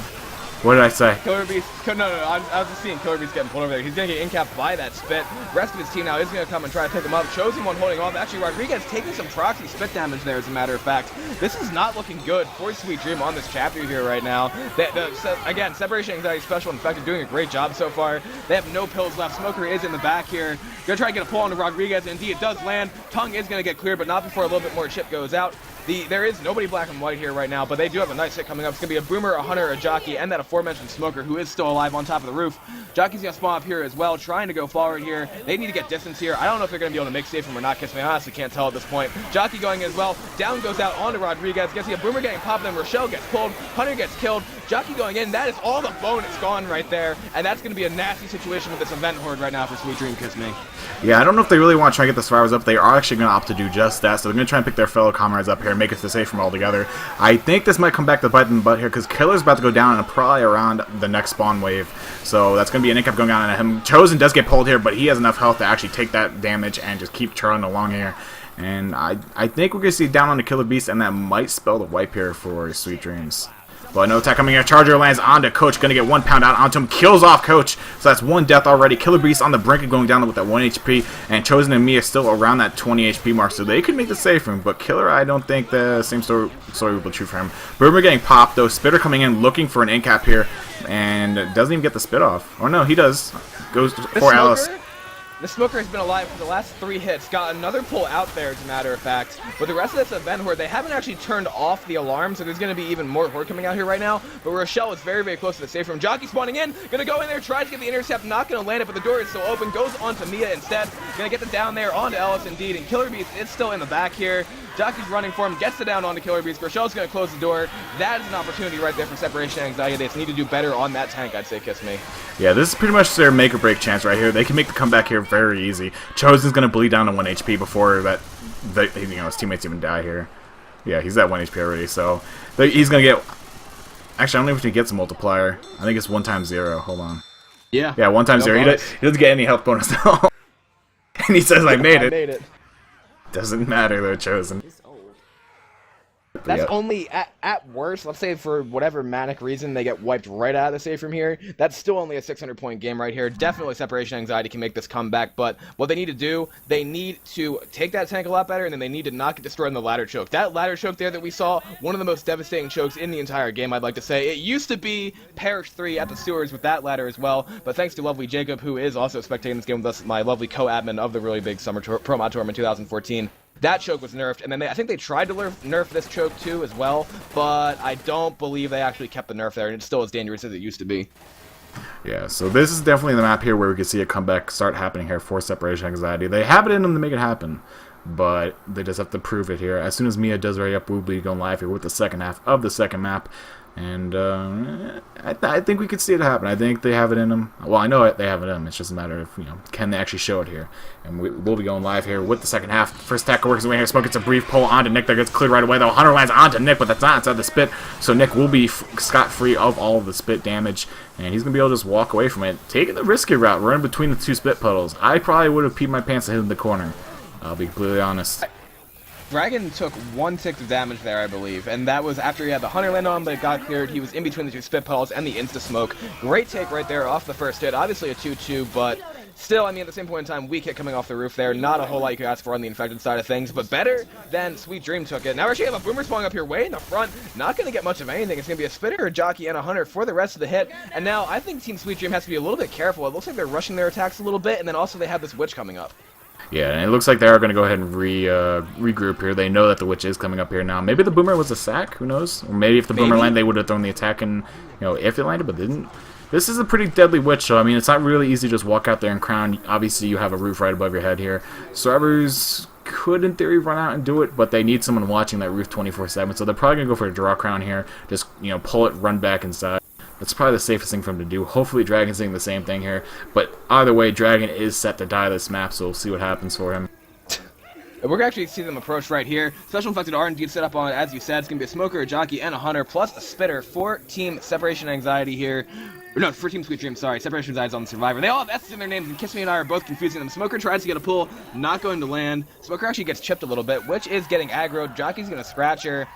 What did I say? Killer Beast, I was just seeing Killer Beast getting pulled over there. He's going to get in-capped by that spit. The rest of his team now is going to come and try to pick him up. Chosen one holding off. Actually, Rodriguez taking some proxy spit damage there, as a matter of fact. This is not looking good for Sweet Dream on this chapter here right now. Again, Separation Anxiety Special Infected doing a great job so far. They have no pills left. Smoker is in the back here. Going to try to get a pull onto Rodriguez, and indeed it does land. Tongue is going to get cleared, but not before a little bit more chip goes out. There is nobody black and white here right now, but they do have a nice hit coming up. It's going to be a Boomer, a Hunter, a Jockey, and that aforementioned Smoker, who is still alive on top of the roof. Jockey's going to spawn up here as well, trying to go forward here. They need to get distance here. I don't know if they're going to be able to make save him or not, Kiss Me. I honestly can't tell at this point. Jockey going as well. Down goes out onto Rodriguez. Gets a Boomer getting popped, then Rochelle gets pulled. Hunter gets killed. Jockey going in. That is all the bonus gone right there, and that's going to be a nasty situation with this event horde right now for Sweet Dream, Kiss Me. Yeah, I don't know if they really want to try to get the survivors up. They are actually going to opt to do just that, so they're going to try and pick their fellow comrades up here and make it to safe from all together. I think this might come back to bite them in the butt here, because Killer's about to go down and probably around the next spawn wave. So that's going to be an incap going on at him. Chosen does get pulled here, but he has enough health to actually take that damage and just keep churning along here. And I think we're going to see down on the Killer Beast, and that might spell the wipe here for Sweet Dreams. But no attack coming here. Charger lands onto Coach. Going to get 1 pound out onto him. Kills off Coach. So that's 1 death already. Killer Beast on the brink of going down with that 1 HP. And Chosen and Mia still around that 20 HP mark. So they could make the save for him. But Killer, I don't think the same story will be true for him. Boomer getting popped though. Spitter coming in looking for an in-cap here. And doesn't even get the spit off. Or no, he does. Goes for Alice. The Smoker has been alive for the last 3 hits, got another pull out there, as a matter of fact. But the rest of this event horde, they haven't actually turned off the alarm, so there's going to be even more horde coming out here right now. But Rochelle is very, very close to the safe room. Jockey spawning in, going to go in there, tries to get the intercept, not going to land it, but the door is still open, goes on to Mia instead. Going to get them down there, onto Ellis indeed, and Killer Beast is still in the back here. Jockey's running for him, gets it down onto Killer Beast. Groshel's going to close the door. That is an opportunity right there for Separation Anxiety. They just need to do better on that tank, I'd say, Kiss Me. Yeah, this is pretty much their make or break chance right here. They can make the comeback here very easy. Chosen's going to bleed down to 1 HP before that, his teammates even die here. Yeah, he's at 1 HP already, so he's going to get... Actually, I don't know if he gets a multiplier. I think it's 1 times 0. Hold on. Yeah. Yeah, 1 times 0. He doesn't get any health bonus at all. And he says, I made it. Doesn't matter, though, Chosen. That's only, at worst, let's say for whatever manic reason they get wiped right out of the save from here, that's still only a 600-point game right here. Definitely Separation Anxiety can make this comeback, but what they need to do, they need to take that tank a lot better, and then they need to not get destroyed in the ladder choke. That ladder choke there that we saw, one of the most devastating chokes in the entire game, I'd like to say. It used to be Parish 3 at the sewers with that ladder as well, but thanks to lovely Jacob, who is also spectating this game with us, my lovely co-admin of the really big Summer Pro Mod Tournament 2014, that choke was nerfed, and then I think they tried to nerf this choke too as well, but I don't believe they actually kept the nerf there, and it's still as dangerous as it used to be. Yeah, so this is definitely the map here where we can see a comeback start happening here for Separation Anxiety. They have it in them to make it happen, but they just have to prove it here. As soon as Mia does ready up, we'll be going live here with the second half of the second map. And I think we could see it happen. I think they have it in them. Well, I know they have it in them. It's just a matter of, can they actually show it here? And we'll be going live here with the second half. First tackle works his way here. Smoke gets a brief pull onto Nick. That gets cleared right away, though. Hunter lands onto Nick, but that's not inside the spit. So Nick will be scot-free of all of the spit damage. And he's going to be able to just walk away from it. Taking the risky route, running between the 2 spit puddles. I probably would have peed my pants and hit in the corner. I'll be completely honest. Dragon took 1/6 of damage there, I believe, and that was after he had the Hunter land on, but it got cleared. He was in between the 2 spit puddles and the insta-smoke. Great take right there off the first hit. Obviously a 2-2, but still, I mean, at the same point in time, weak hit coming off the roof there. Not a whole lot you could ask for on the infected side of things, but better than Sweet Dream took it. Now we actually have a Boomer spawning up here way in the front. Not going to get much of anything. It's going to be a Spitter, a Jockey, and a Hunter for the rest of the hit. And now I think Team Sweet Dream has to be a little bit careful. It looks like they're rushing their attacks a little bit, and then also they have this Witch coming up. Yeah, and it looks like they are going to go ahead and regroup here. They know that the Witch is coming up here now. Maybe the Boomer was a sack, who knows? Or maybe if the Boomer landed, they would have thrown the attack in, if it landed, but didn't. This is a pretty deadly Witch, so I mean, it's not really easy to just walk out there and crown. Obviously, you have a roof right above your head here. Survivors could, in theory, run out and do it, but they need someone watching that roof 24/7, so they're probably going to go for a draw crown here. Just, pull it, run back inside. That's probably the safest thing for him to do. Hopefully Dragon's doing the same thing here. But either way, Dragon is set to die this map, so we'll see what happens for him. We're going to actually see them approach right here. Special Infected are indeed set up on it, as you said. It's going to be a Smoker, a Jockey, and a Hunter, plus a Spitter for Team Separation Anxiety here. No, for Team Sweet Dream, sorry. Separation Anxiety is on the Survivor. They all have S's in their names, and Kiss Me and I are both confusing them. Smoker tries to get a pull, not going to land. Smoker actually gets chipped a little bit, which is getting aggroed. Jockey's going to scratch her.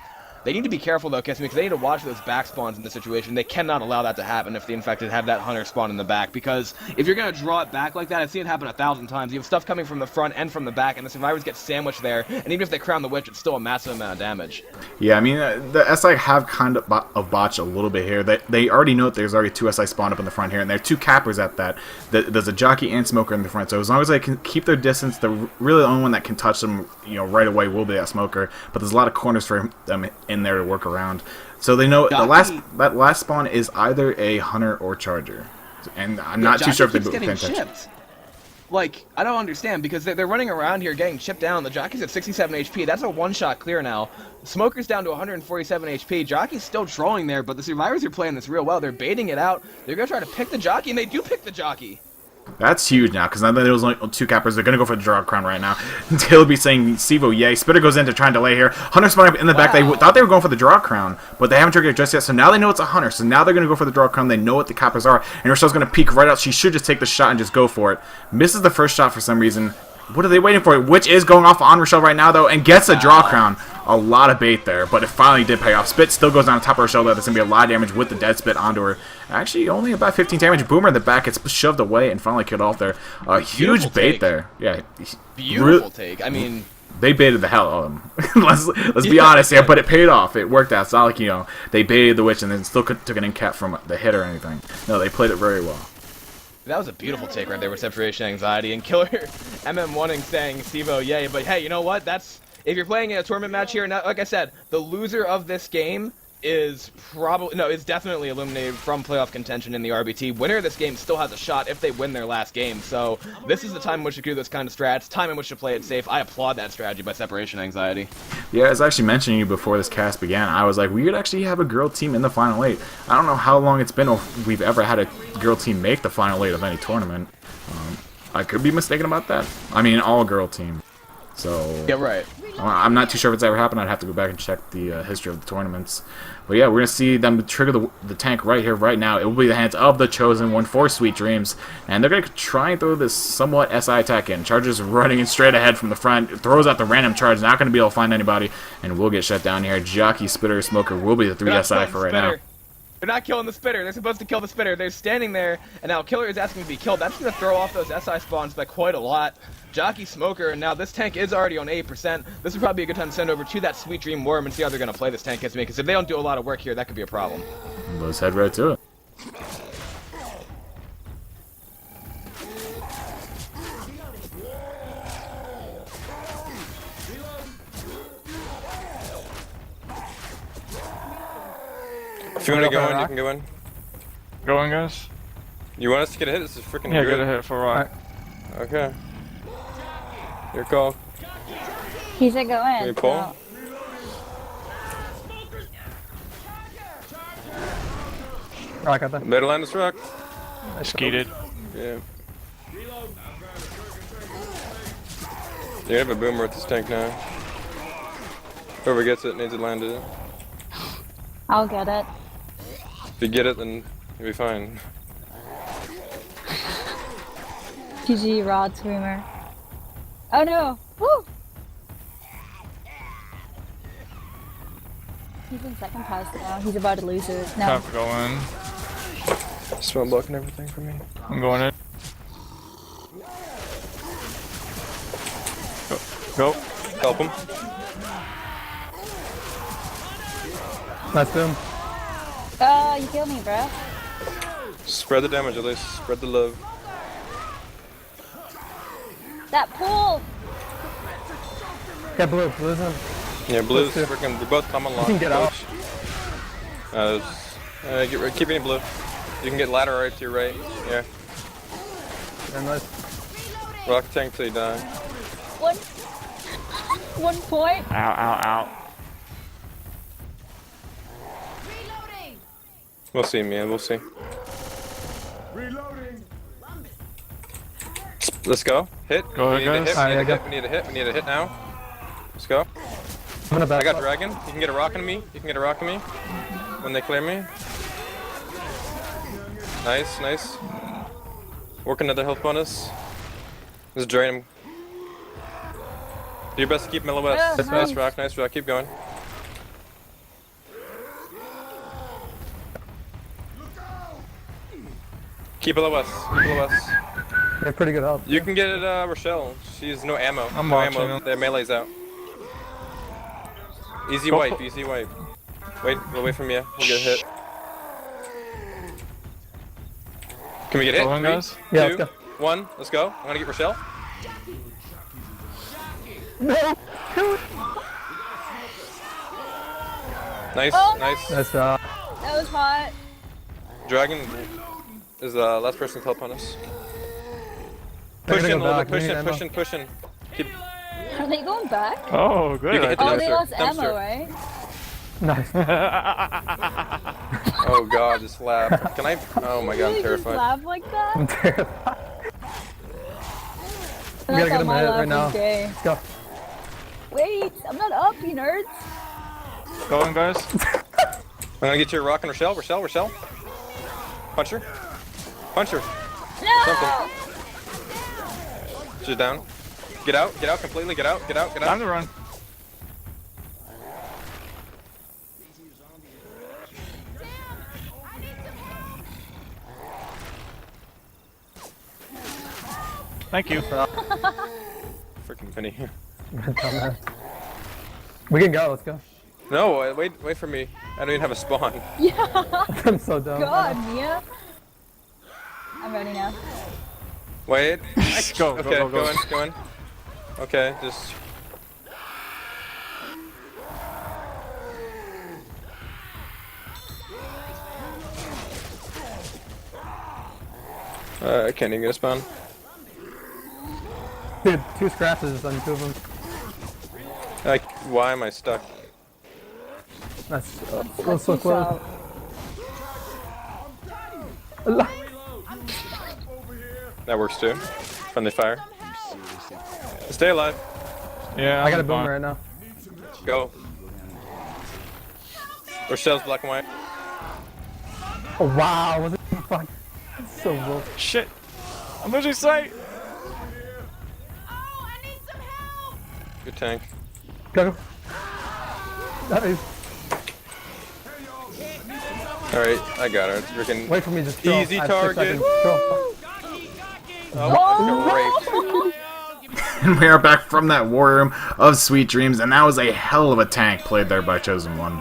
They need to be careful, though, Kiss Me, because they need to watch those back spawns in this situation. They cannot allow that to happen if the Infected have that Hunter spawn in the back, because if you're going to draw it back like that, I've seen it happen 1,000 times. You have stuff coming from the front and from the back, and the Survivors get sandwiched there, and even if they crown the Witch, it's still a massive amount of damage. Yeah, I mean, the SI have kind of botched a little bit here. They already know that there's already 2 SI spawned up in the front here, and there are 2 cappers at that. There's a Jockey and Smoker in the front, so as long as they can keep their distance, the really only one that can touch them, right away will be that Smoker, but there's a lot of corners for them in there to work around. So they know that last spawn is either a Hunter or Charger, and I'm not too sure if they're paying attention. Like, I don't understand, because they're running around here getting chipped down. The Jockey's at 67 HP. That's a one-shot clear now. Smoker's down to 147 HP. Jockey's still trolling there, but the Survivors are playing this real well. They're baiting it out. They're going to try to pick the Jockey, and they do pick the Jockey. That's huge now, because now that there's only 2 cappers, they're going to go for the draw crown right now. They'll be saying, Sivo, yay. Spitter goes in to try and delay here. Hunter spawning up in the back. They thought they were going for the draw crown, but they haven't triggered it just yet, so now they know it's a Hunter. So now they're going to go for the draw crown. They know what the cappers are, and Rochelle's going to peek right out. She should just take the shot and just go for it. Misses the first shot for some reason. What are they waiting for? Which is going off on Rochelle right now, though, and gets a draw crown. A lot of bait there, but it finally did pay off. Spit still goes on top of Rochelle, though. There's going to be a lot of damage with the dead Spit onto her. Actually, only about 15 damage. Boomer in the back gets shoved away and finally killed off there. A huge bait there. Yeah. Beautiful take. I mean, they baited the hell out of him. let's be honest here, but it paid off. It worked out. It's not like, they baited the Witch and then still took an in-cap from the hit or anything. No, they played it very well. That was a beautiful take right there with Separation Anxiety, and Killer MM1ing saying, Sivo, yay, but hey, you know what? If you're playing in a tournament match here, now, like I said, the loser of this game is probably is definitely eliminated from playoff contention in the RBT. Winner of this game still has a shot if they win their last game. So this is the time in which to do this kind of strats, time in which to play it safe. I applaud that strategy by Separation Anxiety. Yeah, I was actually mentioning you before this cast began. I was like, we could actually have a girl team in the Final 8. I don't know how long it's been if we've ever had a girl team make the Final 8 of any tournament. I could be mistaken about that. I mean, all-girl team. So Yeah, right. I'm not too sure if it's ever happened. I'd have to go back and check the history of the tournaments. But yeah, we're going to see them trigger the tank right here, right now. It will be the hands of the Chosen One for Sweet Dreams. And they're going to try and throw this somewhat SI attack in. Charger's running in straight ahead from the front. Throws out the random charge. Not going to be able to find anybody. And will get shut down here. Jockey, Spitter, Smoker will be the 3 SI for right now. They're not killing the Spitter. They're supposed to kill the Spitter. They're standing there, and now Killer is asking to be killed. That's going to throw off those SI spawns by quite a lot. Jockey, Smoker, and now this tank is already on 8%. This would probably be a good time to send over to that Sweet Dream Worm and see how they're going to play this tank against me, because if they don't do a lot of work here, that could be a problem. Let's head right to it. If you want to go in, you can go in. Going, guys? You want us to get a hit? This is freaking Yeah, good. get a hit for rock. Okay. Your call. He said go in. Can we pull? So. Rock out there. Better land this rock. Skeeted. Yeah. You have a boomer with this tank now. Whoever gets it needs to land it. I'll get it. If you get it, then you'll be fine. GG Rod Screamer. Oh no! Woo! He's in second place now. He's about to lose it. No. Have to go in. Smell block and everything for me. I'm going in. Go. Help him. Nice boom. Oh, you killed me, bro. Spread the damage at least. Spread the love. That pool! Get blue. Blue's in. Yeah, blue's Let's do- freaking. We both come unlocked. You can get out. Keep any blue. You can get ladder right to your right. Yeah. And nice. Rock tank till you die. 1 point. Ow, ow, ow. We'll see, man. We'll see. Reloading. Let's go. Hit. Go ahead, we need guys. a hit. We need a Alright, hit. We need a hit. We need a hit now. Let's go. I'm gonna back I got up. dragon. You can get a rock on me. You can get a rock on me when they clear me. Nice, nice. Work another health bonus. Let's drain him. Do your best to keep him LOS. Yeah, Nice rock, nice rock. Keep going. Keep LOS. Keep LOS. You have pretty good help. You can get it, Rochelle. She has no ammo. I'm no watching ammo. him. Their melee's out. Easy Go wipe, for- easy wipe. Wait, we'll wait from you. We'll get a hit. Can we get hit? Go in, 3, guys? Yeah, 2, let's go. 1, let's go. I'm gonna get Rochelle. No! Nice, Oh, nice. Nice job. That was hot. Dragon is the last person to help on us. They're Push gonna in go a little back. bit, push We need in, ammo. push in, push in. Keep. Are they going back? Oh, good. You can hit the Oh, they dumpster. lost ammo, Dumpster. right? Nice. Oh god, this lab. Can I? Oh my god, I'm Really just terrified. laugh like that? I'm terrified. And We I gotta get thought him a my hit laugh right now. was gay. Let's go. Wait, I'm not up, you nerds. Go in, guys. I'm gonna get your rock and Rochelle, Rochelle, Rochelle. Punch her. Punch her. No! She's down. Get out completely, get out, get out, get Time out. to run. Thank you. Freaking penny. Dumbass. We can go. Let's go. No, wait for me. I don't even have a spawn. Yeah, I'm so dumb. God, Mia. I'm ready now. Wait. Go, Okay, go, go, go. go in. Okay, just. I can't even get a spawn. Dude, 2 scratches on 2 of them. Like, why am I stuck? That's so close. That works too. Friendly fire. Stay alive. Yeah, I got a I'm boomer fine. right now. Go. Rochelle's black and white. Oh wow, was it fuck? That's so woke. Shit. I'm losing sight. Good tank. Go. Nice. Alright, I got her. It's freaking Wait for me, just throw. easy I have 6 target. seconds. Throw. Oh, And we are back from that war room of Sweet Dreams, and that was a hell of a tank played there by Chosen One.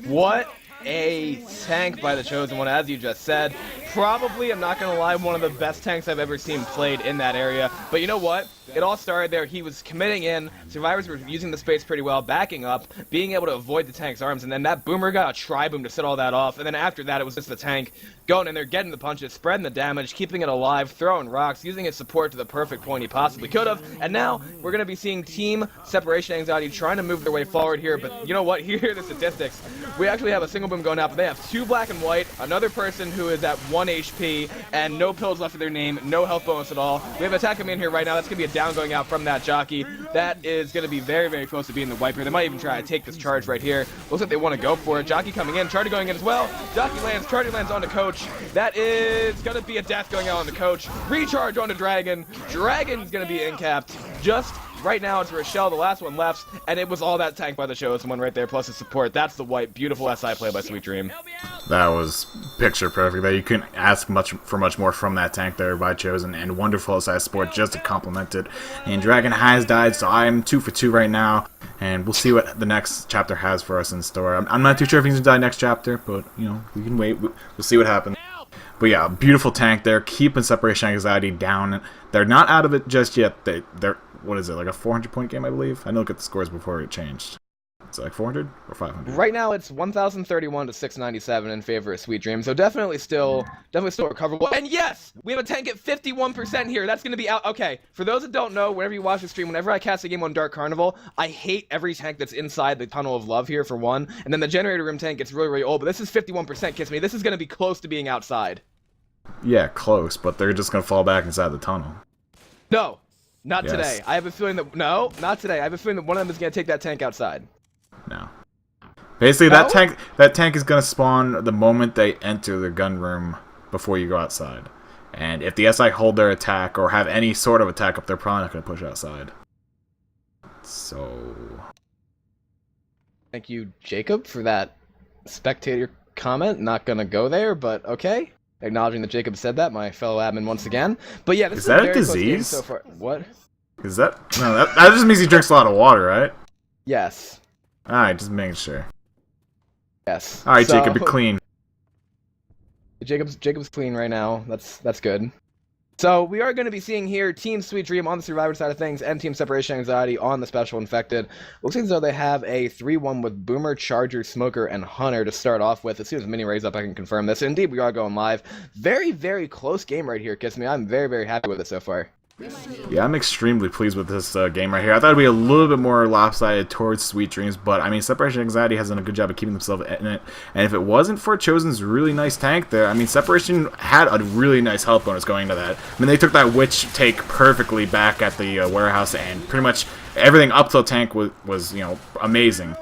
What a tank by the Chosen One, as you just said. Probably, I'm not going to lie, one of the best tanks I've ever seen played in that area. But you know what? It all started there. He was committing in. Survivors were using the space pretty well, backing up, being able to avoid the tank's arms. And then that boomer got a tri-boom to set all that off. And then after that, it was just the tank going in there, getting the punches, spreading the damage, keeping it alive, throwing rocks, using its support to the perfect point he possibly could have. And now we're going to be seeing Team Separation Anxiety trying to move their way forward here. But you know what? Here are the statistics. We actually have a single boom going out, but they have 2 black and white, another person who is at 1 HP, and no pills left of their name, no health bonus at all. We have an attack coming in here right now. That's going to be a down going out from that jockey. That is going to be very, very close to being the wipe here. They might even try to take this charge right here. Looks like they want to go for it. Jockey coming in, Charger going in as well. Jockey lands, Charger lands on the coach. That is going to be a death going out on the coach. Recharge on the Dragon. Dragon's going to be incapped. Just right now it's Rochelle, the last one left, and it was all that tank by the Chosen One right there, plus the support. That's the wipe. Beautiful SI play by Sweet Dream. That was picture perfect. That you couldn't ask for much more from that tank there by Chosen, and wonderful SI support just to complement it. And Dragon has died, so I'm 2 for 2 right now, and we'll see what the next chapter has for us in store. I'm not too sure if he's gonna die next chapter, but you know, we can wait. We'll see what happens. But yeah, beautiful tank there, keeping Separation Anxiety down. They're not out of it just yet. They're what is it, like a 400-point game, I believe? I know look at the scores before it changed. Is it like 400 or 500? Right now it's 1,031 to 697 in favor of Sweet Dream, so definitely still recoverable. And yes, we have a tank at 51% here. That's going to be out. Okay, for those that don't know, whenever you watch the stream, whenever I cast a game on Dark Carnival, I hate every tank that's inside the Tunnel of Love here for one, and then the Generator Room tank gets really, really old, but this is 51%, kiss me. This is going to be close to being outside. Yeah, close, but they're just going to fall back inside the tunnel. No, not Yes. today. I have a feeling that, no, not today. I have a feeling that one of them is going to take that tank outside. No. Basically, No? that tank is going to spawn the moment they enter the gun room before you go outside. And if the SI hold their attack or have any sort of attack up, they're probably not going to push outside. So... Thank you, Jacob, for that spectator comment. Not going to go there, but okay. Acknowledging that Jacob said that, my fellow admin once again. But yeah, this Is is that a very close game disease? so far. What? Is that... No, that just means he drinks a lot of water, right? Yes. Alright, just making sure. Yes. Alright, So- Jacob, be clean. Jacob's clean right now. That's good. So we are going to be seeing here Team Sweet Dream on the Survivor side of things and Team Separation Anxiety on the Special Infected. Looks as though they have a 3-1 with Boomer, Charger, Smoker, and Hunter to start off with. As soon as Mini raise up, I can confirm this. Indeed, we are going live. Very, very close game right here, Kiss Me. I'm very, very happy with it so far. Yeah, I'm extremely pleased with this game right here. I thought it'd be a little bit more lopsided towards Sweet Dreams, but I mean, Separation Anxiety has done a good job of keeping themselves in it. And if it wasn't for Chosen's really nice tank there, I mean, Separation had a really nice health bonus going into that. I mean, they took that Witch take perfectly back at the warehouse, and pretty much everything up till tank was you know, amazing.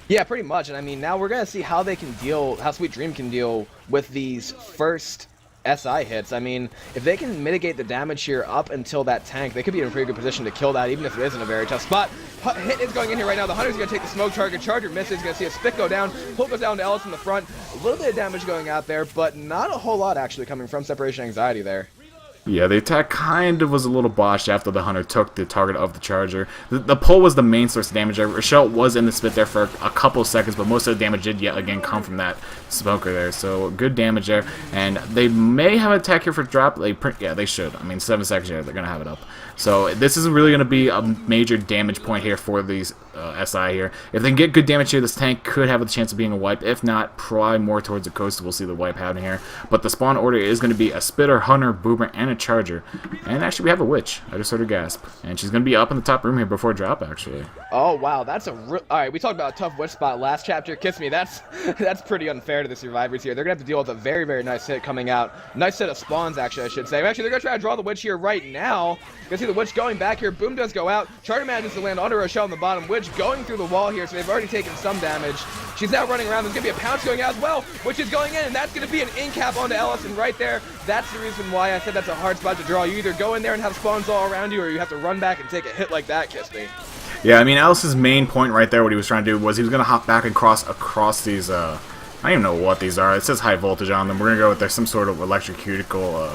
Yeah, pretty much. And I mean, now we're going to see how they can deal, how Sweet Dream can deal with these first SI hits. I mean, if they can mitigate the damage here up until that tank, they could be in a pretty good position to kill that, even if it isn't a very tough spot. Hit is going in here right now. The Hunter's going to take the smoke target. Charger misses. Going to see a spit go down. Pull goes down to Ellis in the front. A little bit of damage going out there, but not a whole lot actually coming from Separation Anxiety there. Yeah, the attack kind of was a little botched after the Hunter took the target of the Charger. The pull was the main source of damage. Rochelle was in the spit there for a couple of seconds, but most of the damage did yet again come from that smoker there. So good damage there, and they may have an attack here for drop. Yeah, they should. I mean, 7 seconds here, they're gonna have it up. So this is really gonna be a major damage point here for these SI here. If they can get good damage here, this tank could have a chance of being a wipe. If not, probably more towards the coast, we'll see the wipe happening here. But the spawn order is going to be a Spitter, Hunter, Boomer, and a Charger. And actually, we have a Witch. I just heard her gasp. And she's going to be up in the top room here before drop, actually. Oh, wow. That's a Alright, we talked about a tough Witch spot last chapter. Kiss me, that's pretty unfair to the survivors here. They're going to have to deal with a very, very nice hit coming out. Nice set of spawns, actually, I should say. Actually, they're going to try to draw the Witch here right now. You can see the Witch going back here. Boom does go out. Charter manages to land onto Rochelle on the bottom. Witch going through the wall here, so they've already taken some damage. She's now running around. There's going to be a pounce going out as well, which is going in, and that's going to be an in-cap onto Ellis, and right there, that's the reason why I said that's a hard spot to draw. You either go in there and have spawns all around you, or you have to run back and take a hit like that, Kiss me. Yeah, I mean, Ellis's main point right there, what he was trying to do, was he was going to hop back and cross across these, I don't even know what these are. It says high voltage on them. We're going to go with there's some sort of electrocutical,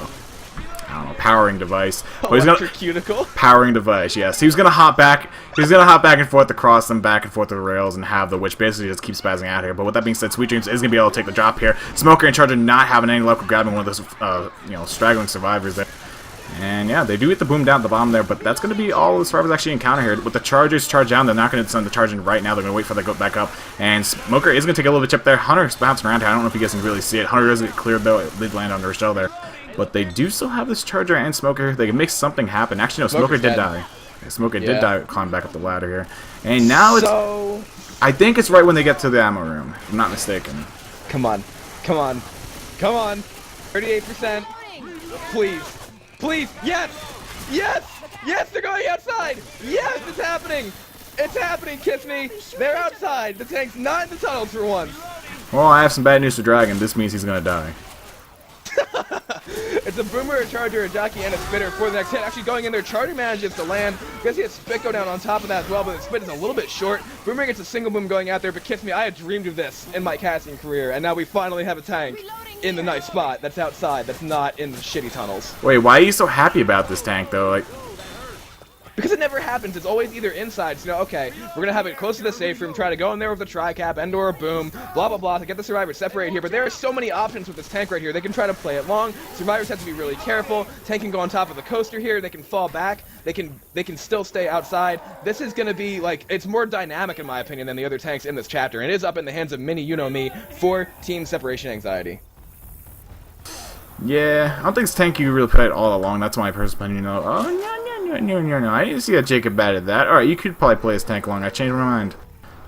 I don't know, powering device. Electrocutical? Powering device, yes. He was gonna hop back. He was gonna hop back and forth across them, back and forth to the rails, and have the Witch basically just keep spazzing out here. But with that being said, Sweet Dreams is gonna be able to take the drop here. Smoker and Charger not having any luck with grabbing one of those, you know, straggling survivors there. And yeah, they do get the boom down at the bottom there, but that's going to be all the survivors actually encounter here. With the Chargers charge down, they're not going to send the charge in right now. They're going to wait for the go back up. And Smoker is going to take a little bit chip there. Hunter's bouncing around here. I don't know if you guys can really see it. Hunter doesn't get cleared though. It did land on Rochelle there. But they do still have this Charger and Smoker. They can make something happen. Actually, no, Smoker did die. Yeah, Smoker did die, climb back up the ladder here. And now it's... I think it's right when they get to the ammo room, if I'm not mistaken. Come on. Come on. Come on. 38%. Please. Please. Yes. Yes. Yes, they're going outside. Yes, it's happening. It's happening, Kiss Me. They're outside. The tank's not in the tunnels for once. Well, I have some bad news for Dragon. This means he's going to die. It's a Boomer, a Charger, a Jockey, and a Spitter for the next hit. Actually going in there, Charger manages to land. You can see a Spit go down on top of that as well, but the Spit is a little bit short. Boomer gets a single boom going out there, but Kiss Me, I had dreamed of this in my casting career, and now we finally have a tank in the nice spot that's outside, that's not in the shitty tunnels. Wait, why are you so happy about this tank, though? Like... Because it never happens. It's always either inside. So, you know, okay, we're going to have it close to the safe room, try to go in there with a tri-cap and or a boom, blah, blah, blah, to get the survivors separated here. But there are so many options with this tank right here. They can try to play it long. Survivors have to be really careful. Tank can go on top of the coaster here. They can fall back. They can still stay outside. This is going to be, like, it's more dynamic, in my opinion, than the other tanks in this chapter. And it is up in the hands of Mini You-Know-Me for Team Separation Anxiety. Yeah, I don't think this tank you really play it all along. That's my personal opinion. You know, oh, no. I didn't see that Jacob added that. Alright, you could probably play this tank along. I changed my mind.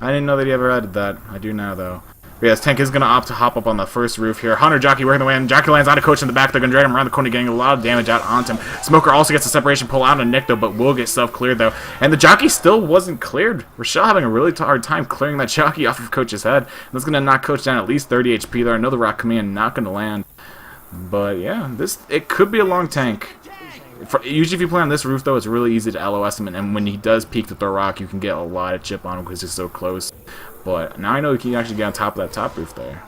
I didn't know that he ever added that. I do now, though. But yeah, this tank is going to opt to hop up on the first roof here. Hunter, Jockey working the way in. Jockey lands on a coach in the back. They're going to drag him around the corner, getting a lot of damage out onto him. Smoker also gets a separation pull out on Nick, though, but will get self-cleared, though. And the Jockey still wasn't cleared. Rochelle having a really hard time clearing that Jockey off of Coach's head. That's going to knock Coach down at least 30 HP there. Another rock coming in, not going to land. But yeah, it could be a long tank. Usually if you play on this roof, though, it's really easy to LOS him, and when he does peek to throw rock, you can get a lot of chip on him because he's so close. But now I know he can actually get on top of that top roof there.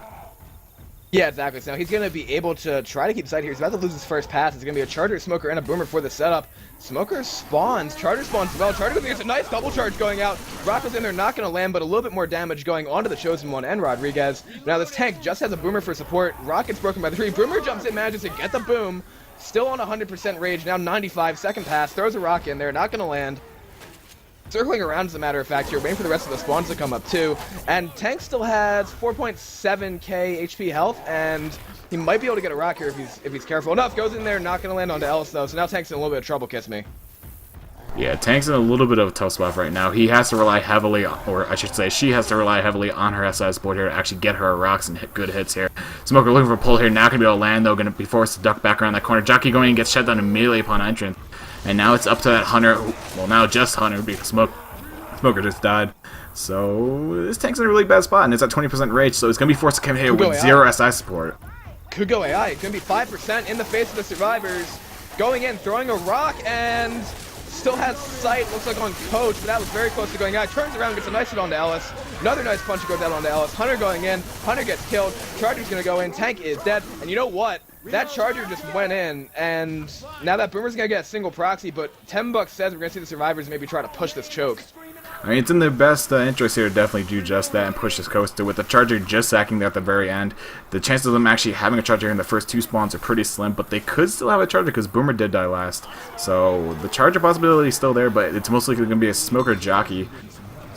Yeah, exactly. So now he's going to be able to try to keep sight here. He's about to lose his first pass. It's going to be a Charger, Smoker, and a Boomer for the setup. Smoker spawns. Charger spawns as well. Charger gets a nice double charge going out. Rocco's in there, not going to land, but a little bit more damage going onto the Chosen One and Rodriguez. Now this tank just has a Boomer for support. Rocket's broken by the 3. Boomer jumps in, manages to get the boom. Still on 100% rage. Now 95. Second pass. Throws a rock in there. Not going to land. Circling around, as a matter of fact, here, waiting for the rest of the spawns to come up too. And Tank still has 4.7k HP health, and he might be able to get a rock here if he's careful enough. Goes in there, not going to land onto Ellis though. So now Tank's in a little bit of trouble, Kiss Me. Yeah, Tank's in a little bit of a tough spot right now. He has to rely heavily, or I should say, she has to rely heavily on her SI support here to actually get her rocks and hit good hits here. Smoker looking for a pull here, not going to be able to land though, going to be forced to duck back around that corner. Jockey going and gets shut down immediately upon entrance. And now it's up to that Hunter, well now just Hunter, because Smoker just died. So this tank's in a really bad spot, and it's at 20% rage, so it's going to be forced to come here with 0 SI support. Could go AI. It's going to be 5% in the face of the survivors. Going in, throwing a rock, and still has sight, looks like on Coach, but that was very close to going out. Turns around, gets a nice hit onto Ellis. Another nice punch goes out onto Ellis. Hunter going in. Hunter gets killed. Charger's going to go in. Tank is dead. And you know what? That Charger just went in, and now that Boomer's going to get a single proxy, but 10 bucks says we're going to see the survivors maybe try to push this choke. I mean, it's in their best interest here to definitely do just that and push this coaster. With the Charger just sacking there at the very end, the chances of them actually having a Charger in the first 2 spawns are pretty slim, but they could still have a Charger because Boomer did die last. So the Charger possibility is still there, but it's mostly going to be a Smoker Jockey.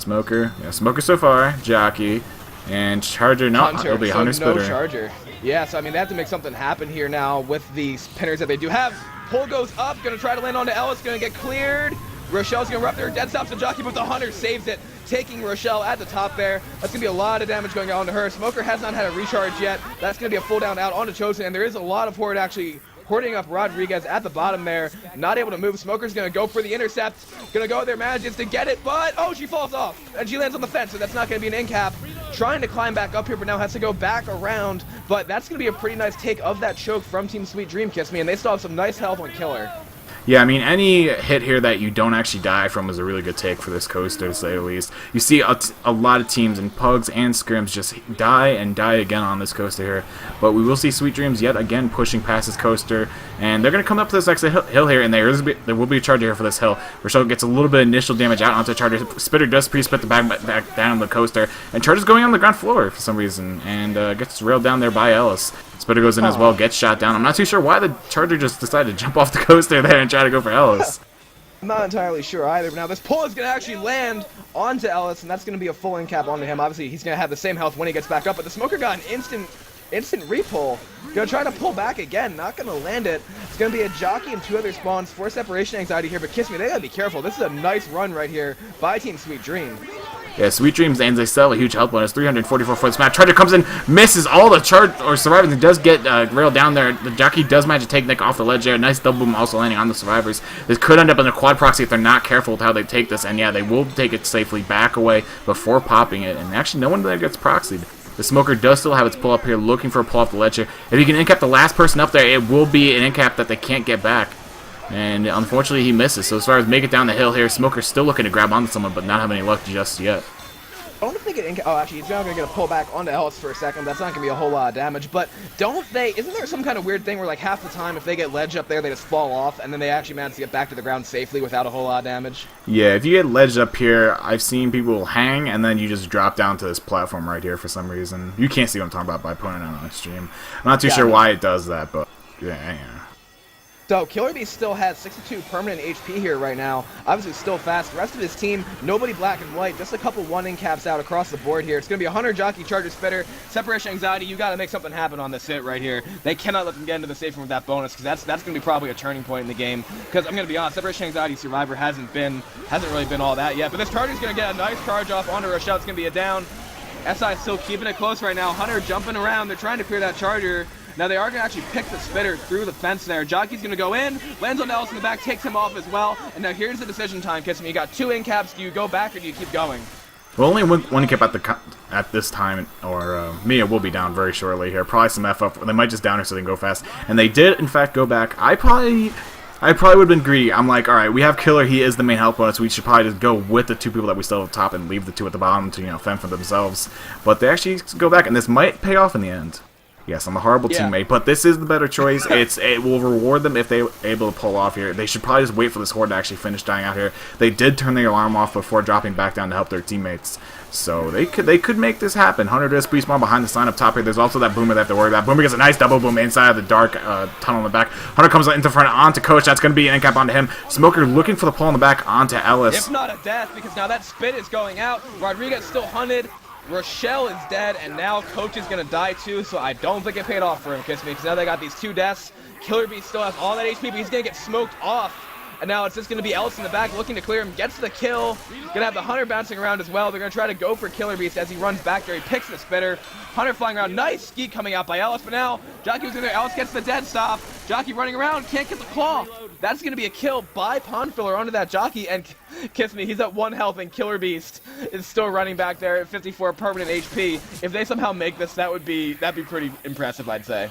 Smoker. Yeah, Smoker so far. Jockey. And Charger. No, it'll be Hunter so no Spitter. Charger. Yeah, so I mean, they have to make something happen here now with the spinners that they do have. Pull goes up, gonna try to land onto Ellis, gonna get cleared. Rochelle's gonna run up there, dead stops the Jockey, but the Hunter saves it, taking Rochelle at the top there. That's gonna be a lot of damage going on to her. Smoker has not had a recharge yet. That's gonna be a full down out onto Chosen, and there is a lot of horde actually hoarding up Rodriguez at the bottom there. Not able to move. Smoker's gonna go for the intercept. Gonna go there, manages to get it, but oh, she falls off, and she lands on the fence, so that's not gonna be an in cap. Trying to climb back up here, but now has to go back around. But that's going to be a pretty nice take of that choke from Team Sweet Dream, Kiss Me, and they still have some nice health on Killer. Yeah, I mean, any hit here that you don't actually die from is a really good take for this coaster, to say the least. You see a lot of teams in Pugs and Scrims just die and die again on this coaster here. But we will see Sweet Dreams yet again pushing past this coaster. And they're going to come up to this next hill here, and there will be a Charger here for this hill. Rochelle gets a little bit of initial damage out onto Charger. Spitter does pre-spit the back down the coaster. And Charger's going on the ground floor for some reason, and gets railed down there by Ellis. Spitter goes in as well, gets shot down. I'm not too sure why the Charger just decided to jump off the coaster there and try to go for Ellis. I'm not entirely sure either, but now this pull is going to actually land onto Ellis, and that's going to be a full in cap onto him. Obviously, he's going to have the same health when he gets back up, but the Smoker got an instant repull. Gonna try to pull back again, not gonna land it. It's gonna be a Jockey and 2 other spawns for Separation Anxiety here, but Kiss Me, they gotta be careful. This is a nice run right here by Team Sweet Dream. Yeah, Sweet Dreams and they sell a huge health bonus, 344 foot smash. Charger comes in, misses all the charge or survivors. He does get railed down there. The Jockey does manage to take Nick off the ledge there. Nice double boom also landing on the survivors. This could end up in a quad proxy if they're not careful with how they take this. And yeah, they will take it safely back away before popping it. And actually, no one there gets proxied. The Smoker does still have its pull up here, looking for a pull off the ledge here. If you can incap the last person up there, it will be an incap that they can't get back. And unfortunately, he misses. So as far as make it down the hill here, Smoker's still looking to grab onto someone, but not having any luck just yet. I don't think it. Oh, actually, he's now going to get a pull back onto Ellis for a second. That's not going to be a whole lot of damage. But don't they? Isn't there some kind of weird thing where, like, half the time if they get ledge up there, they just fall off, and then they actually manage to get back to the ground safely without a whole lot of damage? Yeah, if you get ledged up here, I've seen people hang, and then you just drop down to this platform right here for some reason. You can't see what I'm talking about by putting it on stream. I'm not too sure why it does that, but yeah. So Killer Beast still has 62 permanent HP here right now. Obviously still fast. The rest of his team, nobody black and white. Just a couple one-in caps out across the board here. It's going to be a Hunter, Jockey, Charger, Spitter. Separation Anxiety, you got to make something happen on this hit right here. They cannot let them get into the safe room with that bonus, because that's going to be probably a turning point in the game. Because I'm going to be honest, Separation Anxiety Survivor hasn't really been all that yet. But this Charger's going to get a nice charge off onto Rochelle. It's going to be a down. SI still keeping it close right now. Hunter jumping around. They're trying to clear that Charger. Now they are going to actually pick the Spitter through the fence there. Jockey's going to go in, lands on Ellis in the back, takes him off as well. And now here's the decision time, Kiss Me. You got 2 in caps. Do you go back or do you keep going? Well, only one cap at this time, or Mia will be down very shortly here. Probably some F up. They might just down her so they can go fast. And they did, in fact, go back. I probably would have been greedy. I'm like, all right, we have Killer. He is the main health bonus. We should probably just go with the 2 people that we still have at the top and leave the 2 at the bottom to, fend for themselves. But they actually go back, and this might pay off in the end. Yes, I'm a horrible teammate, but this is the better choice. It will reward them if they're able to pull off here. They should probably just wait for this horde to actually finish dying out here. They did turn the alarm off before dropping back down to help their teammates. So they could make this happen. Hunter does pre-spawn behind the sign up top here. There's also that Boomer they have to worry about. Boomer gets a nice double boom inside of the dark tunnel in the back. Hunter comes into front onto Coach. That's going to be an incap onto him. Smoker looking for the pull in the back onto Ellis. If not a death, because now that spit is going out. Rodriguez still hunted. Rochelle is dead, and now Coach is going to die too, so I don't think it paid off for him, Kiss Me, because now they got these 2 deaths. Killer Beast still has all that HP, but he's going to get smoked off. And now it's just going to be Ellis in the back looking to clear him, gets the kill. Going to have the Hunter bouncing around as well. They're going to try to go for Killer Beast as he runs back there. He picks the Spitter. Hunter flying around. Nice ski coming out by Ellis, but now Jockey was in there. Ellis gets the dead stop. Jockey running around, can't get the claw. That's going to be a kill by Pond Filler onto that Jockey, and Kiss Me, he's at 1 health, and Killer Beast is still running back there at 54 permanent HP. If they somehow make this, that'd be pretty impressive, I'd say.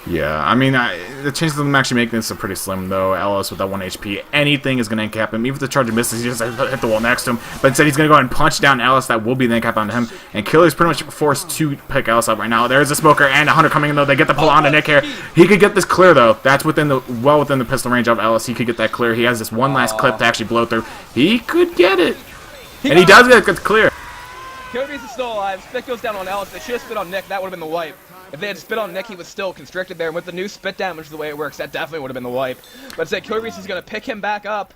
Yeah, I mean, the chances of them actually making this are pretty slim, though. Ellis with that 1 HP, anything is going to incap him. Even if the Charger misses, he just hit the wall next to him. But instead, he's going to go and punch down Ellis. That will be the incap onto him. And Killer's pretty much forced to pick Ellis up right now. There's a Smoker and a Hunter coming in, though. They get the pull onto Nick here. He could get this clear, though. That's well within the pistol range of Ellis. He could get that clear. He has this one last clip to actually blow through. He could get it. And he does get it clear. Killer Beast is still alive. Spit goes down on Ellis. They should have spit on Nick. That would have been the wipe. If they had spit on Nick, he was still constricted there. And with the new spit damage the way it works, that definitely would have been the wipe. But say Killer Beast is going to pick him back up.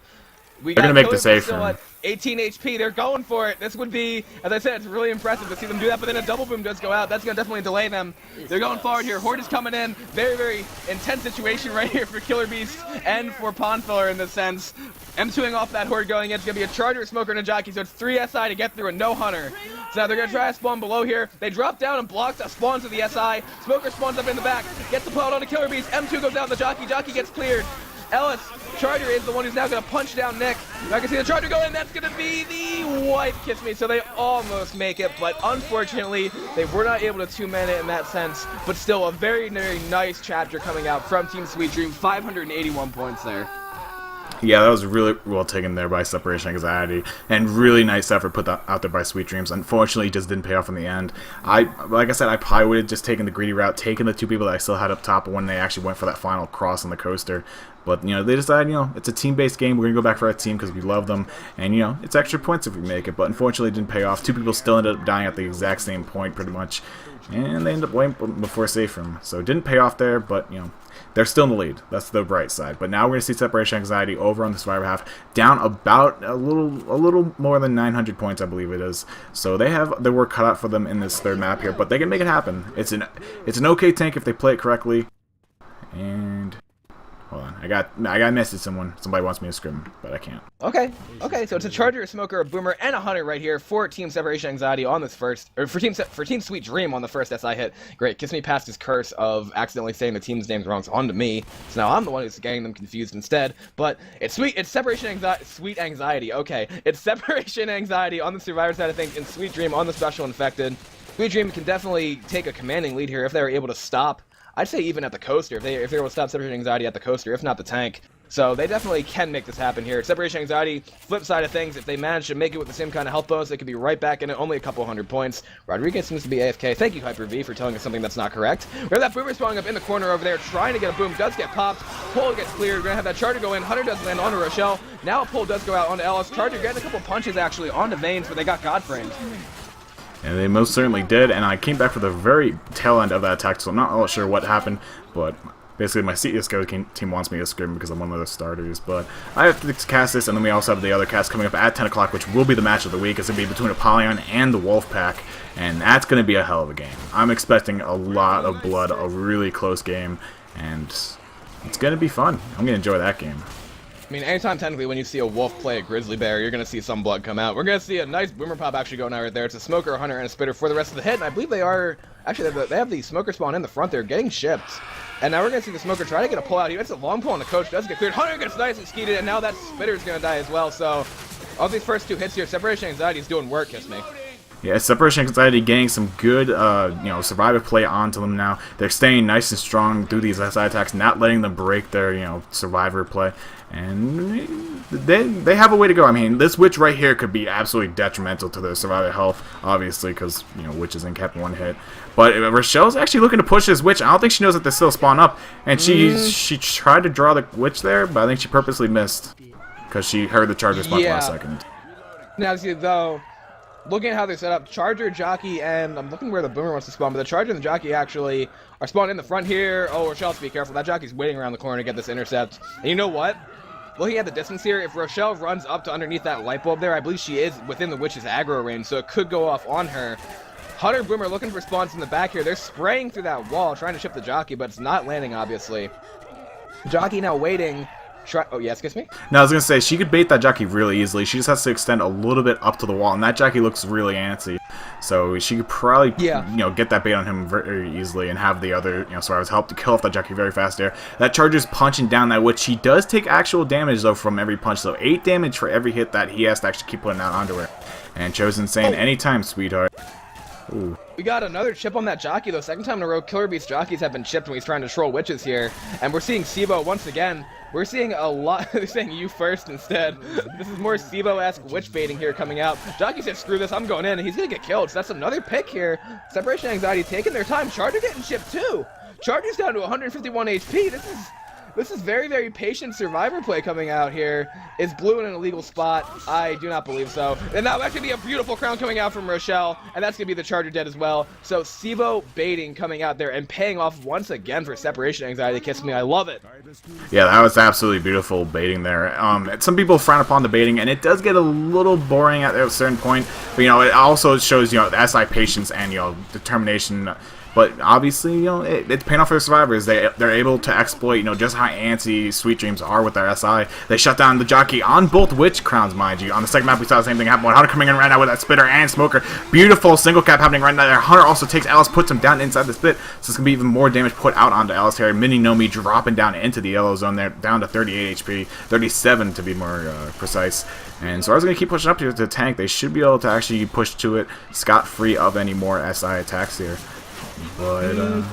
We They're got gonna make the Killer save still for him. at 18 HP. They're going for it. This would be, as I said, it's really impressive to see them do that, but then a double boom does go out. That's going to definitely delay them. They're going forward here. Horde is coming in. Very, very intense situation right here for Killer Beast and for Pond Filler in this sense. M2ing off that Horde going in. It's going to be a Charger, a Smoker, and a Jockey, so it's 3 SI to get through and no Hunter. So now they're going to try to spawn below here. They drop down and block the spawns of the SI. Smoker spawns up in the back. Gets the pull onto Killer Beast. M2 goes down the Jockey. Jockey gets cleared. Ellis, Charger is the one who's now going to punch down Nick. I can see the Charger go in. That's going to be the wife kiss me. So they almost make it, but unfortunately, they were not able to two-man it in that sense. But still, a very, very nice chapter coming out from Team Sweet Dream. 581 points there. Yeah, that was really well taken there by Seperation Anxiety, and really nice effort put out there by Sweet Dreams. Unfortunately, it just didn't pay off in the end. Like I said, I probably would have just taken the greedy route, taken the 2 people that I still had up top when they actually went for that final cross on the coaster. But, you know, they decided, you know, it's a team-based game. We're going to go back for our team because we love them. And, you know, it's extra points if we make it. But unfortunately, it didn't pay off. 2 people still ended up dying at the exact same point, pretty much. And they ended up waiting before save from. So it didn't pay off there, but, you know, they're still in the lead. That's the bright side. But now we're going to see Separation Anxiety over on the Survivor half, down about a little more than 900 points, I believe it is. So they have their work cut out for them in this third map here, but they can make it happen. It's an okay tank if they play it correctly. And hold on, I got a message. Somebody wants me to scrim, but I can't. Okay, so it's a Charger, a Smoker, a Boomer, and a Hunter right here for Team Separation Anxiety on this first, or for Team Sweet Dream on the first SI hit. Great, Kiss Me passed his curse of accidentally saying the team's names wrong onto me, so now I'm the one who's getting them confused instead. But it's Separation Anxiety, Sweet Anxiety. Okay, it's Separation Anxiety on the Survivor side of things, and Sweet Dream on the Special Infected. Sweet Dream can definitely take a commanding lead here if they were able to stop. I'd say even at the coaster, if they're able to stop Separation Anxiety at the coaster, if not the tank. So they definitely can make this happen here. Separation Anxiety, flip side of things, if they manage to make it with the same kind of health bonus, they could be right back in it, only a couple hundred points. Rodriguez seems to be AFK. Thank you, Hyper-V, for telling us something that's not correct. We have that Boomer spawning up in the corner over there, trying to get a boom, does get popped. Pull gets cleared, we're going to have that Charger go in. Hunter does land onto Rochelle. Now a pull does go out onto Ellis. Charger getting a couple punches, actually, onto Veins, but they got God framed. And they most certainly did, and I came back for the very tail end of that attack, so I'm not all sure what happened, but basically my CSGO team wants me to scrim because I'm one of the starters, but I have to cast this, and then we also have the other cast coming up at 10 o'clock, which will be the match of the week. It's going to be between Apollyon and the Wolfpack, and that's going to be a hell of a game. I'm expecting a lot of blood, a really close game, and it's going to be fun. I'm going to enjoy that game. I mean, anytime technically when you see a wolf play a grizzly bear, you're going to see some blood come out. We're going to see a nice boomer pop actually going out right there. It's a Smoker, a Hunter, and a Spitter for the rest of the hit, and I believe they are, actually they have the Smoker spawn in the front there, getting shipped. And now we're going to see the Smoker try to get a pull out. He gets a long pull on the coach, does get cleared. Hunter gets nice and skeeted, and now that Spitter's going to die as well. So, all these first 2 hits here, Separation Anxiety is doing work, Kiss Me. Yeah, Separation Anxiety getting some good, survivor play onto them now. They're staying nice and strong through these SI attacks, not letting them break their, survivor play. And they have a way to go. I mean, this Witch right here could be absolutely detrimental to their survivor health, obviously, because, Witch isn't kept 1 hit. But Rochelle's actually looking to push this Witch. I don't think she knows that they still spawn up. And she tried to draw the Witch there, but I think she purposely missed because she heard the Charger spawn for 1 second. Now, see, though, looking at how they're set up, Charger, Jockey, and I'm looking where the Boomer wants to spawn, but the Charger and the Jockey actually are spawned in the front here. Oh, Rochelle, be careful. That Jockey's waiting around the corner to get this intercept. And you know what? Looking at the distance here, if Rochelle runs up to underneath that light bulb there, I believe she is within the Witch's aggro range, so it could go off on her. Hunter and Boomer looking for spawns in the back here. They're spraying through that wall, trying to ship the Jockey, but it's not landing, obviously. Jockey now waiting. Oh, yes, excuse me? No, I was going to say, she could bait that Jockey really easily. She just has to extend a little bit up to the wall, and that Jockey looks really antsy. So she could probably, get that bait on him very easily and have the other, survivors help to kill off that Jockey very fast there. That Charger's punching down that Witch. She does take actual damage, though, from every punch. So 8 damage for every hit that he has to actually keep putting out onto her. And Chosen saying, anytime, sweetheart. Ooh. We got another chip on that Jockey, though. Second time in a row, Killer Beast Jockeys have been chipped when he's trying to troll Witches here. And we're seeing Sibo once again. We're seeing a lot. They're saying you first instead. This is more Sibo-esque witch baiting here coming out. Jockey said, screw this, I'm going in, and he's going to get killed. So that's another pick here. Separation Anxiety taking their time. Charger getting chipped too. Charger's down to 151 HP. This is very, very patient survivor play coming out here. Is blue in an illegal spot? I do not believe so. And that will actually be a beautiful crown coming out from Rochelle, and that's going to be the Charger dead as well. So Sivo baiting coming out there and paying off once again for Separation Anxiety. Kiss me, I love it. Yeah, that was absolutely beautiful baiting there. Some people frown upon the baiting, and it does get a little boring at a certain point. But, you know, it also shows, you know, the SI patience and, you know, determination. But obviously, you know, it's paying off for the survivors. They're able to exploit, you know, just how antsy Sweet Dreams are with their SI. They shut down the jockey on both Witch Crowns, mind you. On the second map, we saw the same thing happen. Hunter coming in right now with that spitter and smoker. Beautiful single cap happening right now there. Hunter also takes Alice, puts him down inside the spit. So it's going to be even more damage put out onto Alice here. Mini Nomi dropping down into the yellow zone there, down to 38 HP, 37 to be more precise. And so I was going to keep pushing up here to the tank. They should be able to actually push to it scot-free of any more SI attacks here. But,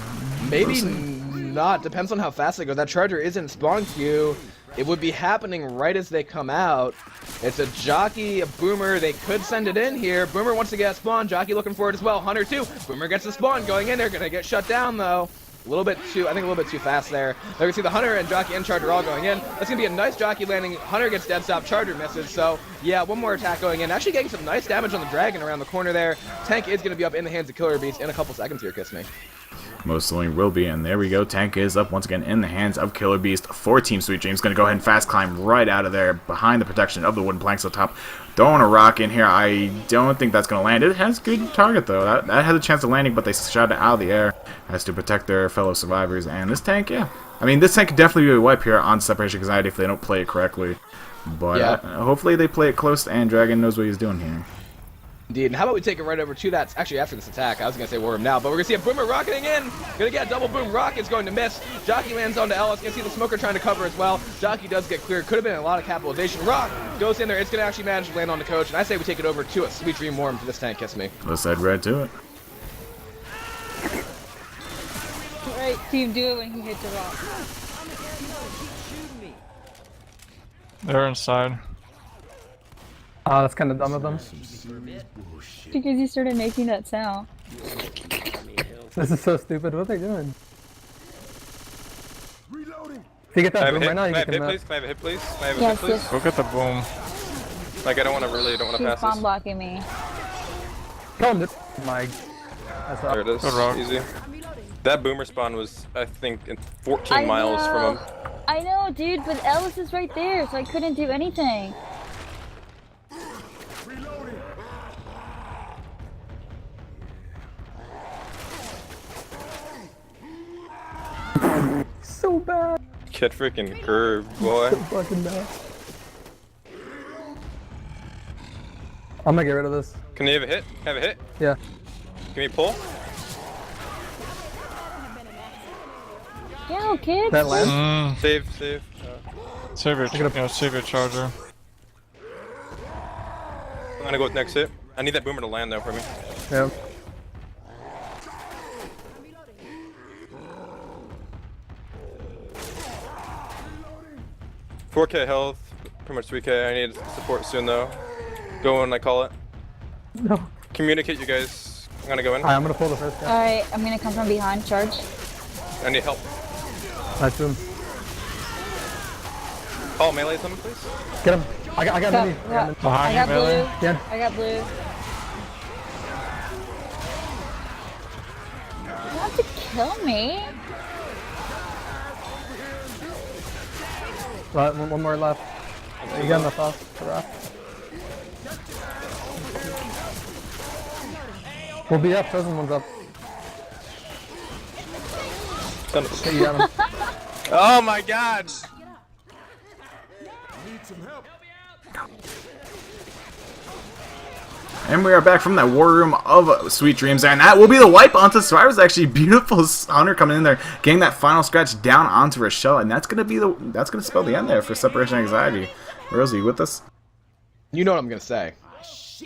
maybe not. Depends on how fast they go. That Charger isn't spawn queue. It would be happening right as they come out. It's a Jockey, a Boomer. They could send it in here. Boomer wants to get a spawn. Jockey looking for it as well. Hunter too. Boomer gets the spawn going in. They're going to get shut down though. A little bit too, I think a little bit too fast there. They're going to see the Hunter and Jockey and Charger all going in. That's going to be a nice Jockey landing. Hunter gets dead stop, Charger misses. So, yeah, one more attack going in. Actually getting some nice damage on the Dragon around the corner there. Tank is going to be up in the hands of Killer Beast in a couple seconds here, Kiss Me. most certainly will be, and there we go. Tank is up once again in the hands of Killer Beast for Team Sweet Dreams. Going to go ahead and fast climb right out of there behind the protection of the wooden planks on top. Throwing a rock in here. I don't think that's going to land. It has good target, though. That has a chance of landing, but they shot it out of the air as to protect their fellow survivors. And this tank, yeah. I mean, this tank could definitely be a wipe here on Separation Anxiety if they don't play it correctly. But yeah. Hopefully they play it close, and Dragon knows what he's doing here. Indeed. And how about we take it right over to that? Actually, after this attack, I was going to say Worm now, but we're going to see a Boomer rocketing in. Going to get a double boom. Rocket's going to miss. Jockey lands onto Ellis. Going to see the Smoker trying to cover as well. Jockey does get cleared. Could have been a lot of capitalization. Rock goes in there. It's going to actually manage to land on the coach. And I say we take it over to a Sweet Dream Worm for this tank. Kiss me. Let's head right to it. Right, team, do it when he hits the rock. They're inside. Oh, that's kind of dumb of them. Because he started making that sound. This is so stupid. What are they doing? If you get that boom right now, you can hit, please? Can I have a hit, please? Can I have a Yes, hit, please? yes. Go get the boom. Like, I don't want to She's pass bomb this. blocking me. Kill him. My. That's There it is. Good rock. Easy. That boomer spawn was, I think, 14 miles from him. I know, dude, but Ellis is right there, so I couldn't do anything. So bad. Get freaking curved, boy. So fucking bad. I'm gonna get rid of this. Can you have a hit? Have a hit? Yeah. Can we pull? Yo, kids. That land. Save. Save your, save your charger. I'm gonna go with next hit. I need that boomer to land though for me. Yeah. $4K health, pretty much 3K. I need support soon though. Go when I call it. No. Communicate, you guys. I'm gonna go in. Alright, I'm gonna pull the first guy. Alright, I'm gonna come from behind, charge. I need help. Nice boom. Call melee someone, please. Get him. I got Got- mini. got- I Behind got you, Melee. blue. Yeah. I got blue. You have to kill me. Right, one more left. You got enough off the rock. We'll be up. Chosen one's up. Okay, you got him. Oh my god! And we are back from that war room of Sweet Dreams, and that will be the wipe onto Survivors. Actually, beautiful Hunter coming in there, getting that final scratch down onto Rochelle, and that's gonna spell the end there for Separation Anxiety. Rosie, with us? You know what I'm going to say.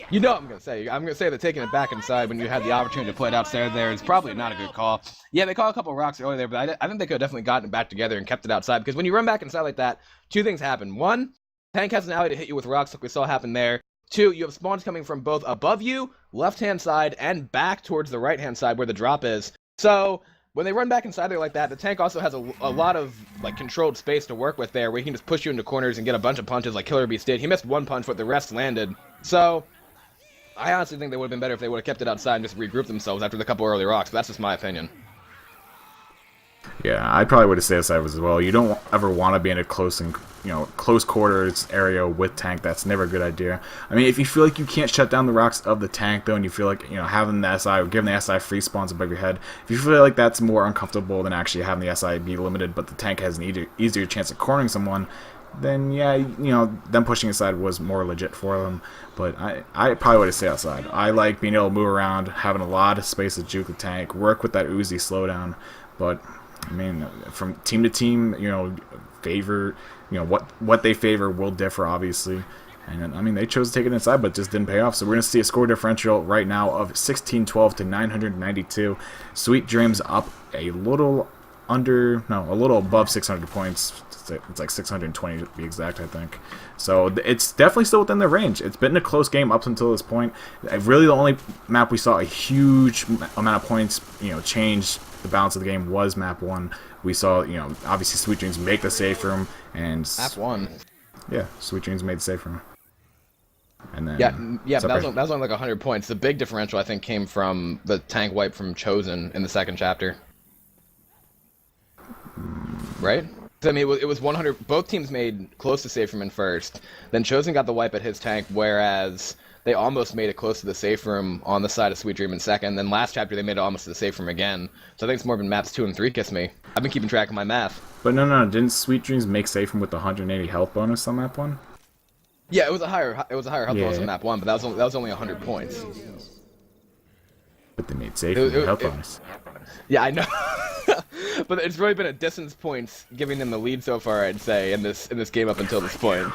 You know what I'm going to say. I'm going to say that taking it back inside when you had the opportunity to play it outside there is probably not a good call. Yeah, they caught a couple of rocks earlier there, but I think they could have definitely gotten it back together and kept it outside, because when you run back inside like that, two things happen. One, tank has an ally to hit you with rocks like we saw happen there. Two, you have spawns coming from both above you, left-hand side, and back towards the right-hand side where the drop is. So, when they run back inside there like that, the tank also has a lot of like controlled space to work with there, where he can just push you into corners and get a bunch of punches like Killer Beast did. He missed one punch, but the rest landed. So I honestly think they would have been better if they would have kept it outside and just regrouped themselves after the couple early rocks, but that's just my opinion. Yeah, I probably would have stayed aside as well. You don't ever want to be in a close quarters area with tank. That's never a good idea. I mean, if you feel like you can't shut down the rocks of the tank though, and you feel like having the SI or giving the SI free spawns above your head, if you feel like that's more uncomfortable than actually having the SI be limited, but the tank has an easier chance of cornering someone, then yeah, them pushing aside was more legit for them. But I probably would have stayed outside. I like being able to move around, having a lot of space to juke the tank, work with that Uzi slowdown, but I mean, from team to team, favor, what they favor will differ, obviously. And I mean, they chose to take it inside, but just didn't pay off. So we're going to see a score differential right now of 1612 to 992. Sweet Dreams up a little above 600 points. It's like 620 to be exact, I think. So it's definitely still within their range. It's been a close game up until this point. Really, the only map we saw a huge amount of points, change the balance of the game was map 1. We saw, obviously Sweet Dreams make the safe room, and Map 1. Yeah, Sweet Dreams made the safe room. And then yeah, but that was only like 100 points. The big differential I think came from the tank wipe from Chosen in the second chapter. Right? I mean, it was 100. Both teams made close to safe room in first. Then Chosen got the wipe at his tank, whereas they almost made it close to the safe room on the side of Sweet Dream in second. Then last chapter they made it almost to the safe room again. So I think it's more been maps 2 and 3. Kiss me. I've been keeping track of my math. But no, didn't Sweet Dreams make safe room with the 180 health bonus on map 1? Yeah, it was a higher health bonus on map 1, but that was only 100 points. But they made safe room with health bonus. Yeah, I know. But it's really been a distance points giving them the lead so far, I'd say, in this game up until this point.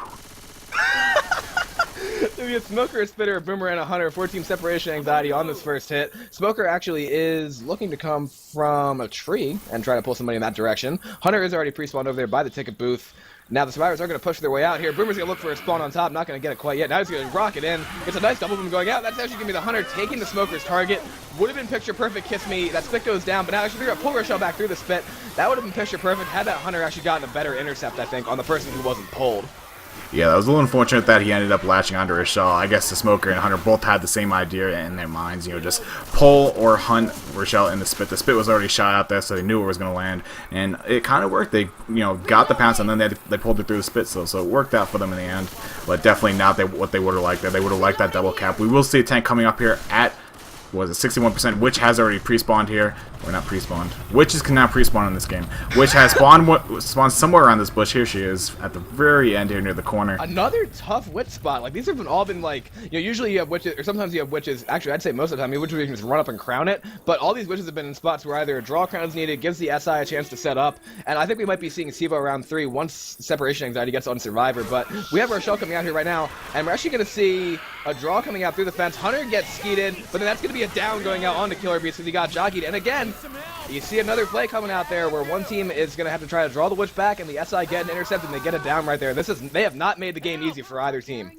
So we get Smoker, a Spitter, a Boomerang, a Hunter, 4-team separation anxiety on this first hit. Smoker actually is looking to come from a tree and try to pull somebody in that direction. Hunter is already pre-spawned over there by the ticket booth. Now the survivors are going to push their way out here. Boomer's going to look for a spawn on top, not going to get it quite yet. Now he's going to rock it in. It's a nice double boom going out. That's actually going to be the Hunter taking the Smoker's target. Would have been picture perfect, Kiss Me. That spit goes down, but now actually they're going to pull Rochelle back through the spit. That would have been picture perfect had that Hunter actually gotten a better intercept, I think, on the person who wasn't pulled. Yeah, that was a little unfortunate that he ended up latching onto Rochelle. I guess the Smoker and Hunter both had the same idea in their minds, just pull or hunt Rochelle in the spit. The spit was already shot out there, so they knew where it was going to land, and it kind of worked. They, got the pounce, and then they pulled it through the spit, so it worked out for them in the end, but definitely not what they would have liked there. They would have liked that double cap. We will see a tank coming up here at, what was it, 61%, which has already pre-spawned here. Or not pre-spawned. Witches can now pre-spawn in this game. Witch has spawned somewhere around this bush. Here she is, at the very end here near the corner. Another tough witch spot. Like, these have all been like, usually you have witches, or sometimes you have witches, actually I'd say most of the time, witches can just run up and crown it, but all these witches have been in spots where either a draw crown is needed, gives the SI a chance to set up, and I think we might be seeing Sivo around 3 once separation anxiety gets on Survivor, but we have Rochelle coming out here right now, and we're actually going to see a draw coming out through the fence. Hunter gets skeeted, but then that's going to be a down going out onto Killer Beast because he got jockeyed, and again, you see another play coming out there where one team is going to have to try to draw the witch back and the SI get an intercept and they get it down right there. They have not made the game easy for either team.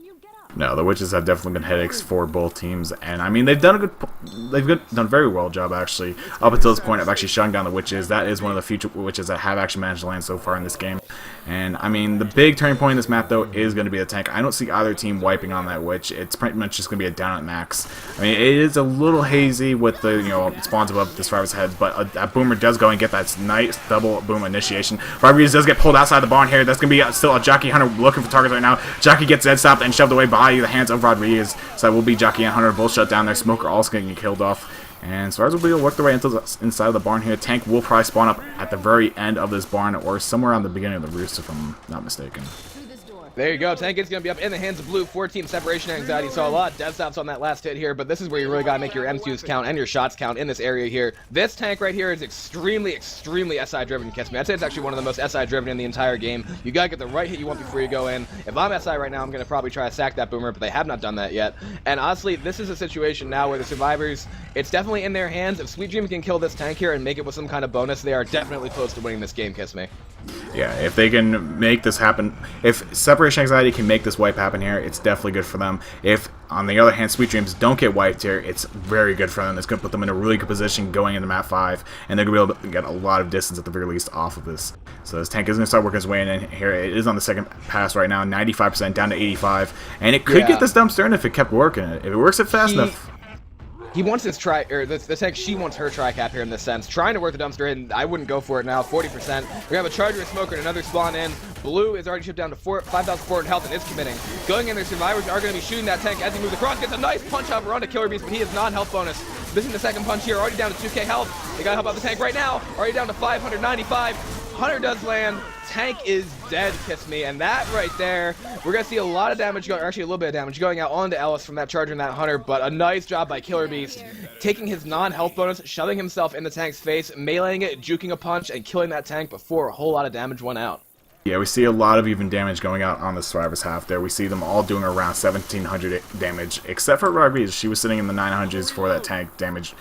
No, the Witches have definitely been headaches for both teams, and I mean they've done a very well job actually up until this point of actually shutting down the Witches. That is one of the few Witches that have actually managed to land so far in this game. And I mean the big turning point in this map though is going to be the tank. I don't see either team wiping on that Witch. It's pretty much just going to be a down at max. I mean it is a little hazy with the spawns above the survivor's heads, but that Boomer does go and get that nice double boom initiation. Rodriguez does get pulled outside the barn here. That's going to be still a Jockey Hunter looking for targets right now. Jockey gets dead stopped and shoved away by the hands of Rodriguez. So that will be Jockey and Hunter both shut down there. Smoker also getting killed off. And Stars will be able to work their way into inside of the barn here. Tank will probably spawn up at the very end of this barn or somewhere on the beginning of the roost if I'm not mistaken. There you go. Tank is going to be up in the hands of blue. 4-team separation anxiety. Saw a lot of death stops on that last hit here, but this is where you really got to make your M2s count and your shots count in this area here. This tank right here is extremely SI-driven, Kiss Me. I'd say it's actually one of the most SI-driven in the entire game. You got to get the right hit you want before you go in. If I'm SI right now, I'm going to probably try to sack that Boomer, but they have not done that yet. And honestly, this is a situation now where the survivors, it's definitely in their hands. If Sweet Dream can kill this tank here and make it with some kind of bonus, they are definitely close to winning this game, Kiss Me. Yeah, if they can make this happen, if Separation Anxiety can make this wipe happen here, it's definitely good for them. If, on the other hand, Sweet Dreams don't get wiped here, it's very good for them. It's going to put them in a really good position going into map 5, and they're going to be able to get a lot of distance at the very least off of this. So this tank is going to start working his way in here. It is on the second pass right now, 95% down to 85, and it could get this dumpster in if it kept working. If it works it fast enough. He wants his the tank, she wants her tri-cap here in this sense. Trying to work the dumpster in, I wouldn't go for it now, 40%. We have a Charger, a Smoker, and another spawn in. Blue is already shipped down to 5,400 health and is committing. Going in, their survivors are going to be shooting that tank as he moves across. Gets a nice punch out onto Killer Beast, but he is non-health bonus. Missing the second punch here, already down to 2k health. They got to help out the tank right now, already down to 595. Hunter does land. Tank is dead, kiss me, and that right there, we're gonna see a lot of damage going, or actually a little bit of damage going out onto Ellis from that Charger and that Hunter, but a nice job by Killer Beast, taking his non-health bonus, shoving himself in the tank's face, meleeing it, juking a punch, and killing that tank before a whole lot of damage went out. Yeah, we see a lot of even damage going out on the Survivor's half there. We see them all doing around 1,700 damage, except for Rodriguez. She was sitting in the 900s for that tank damage.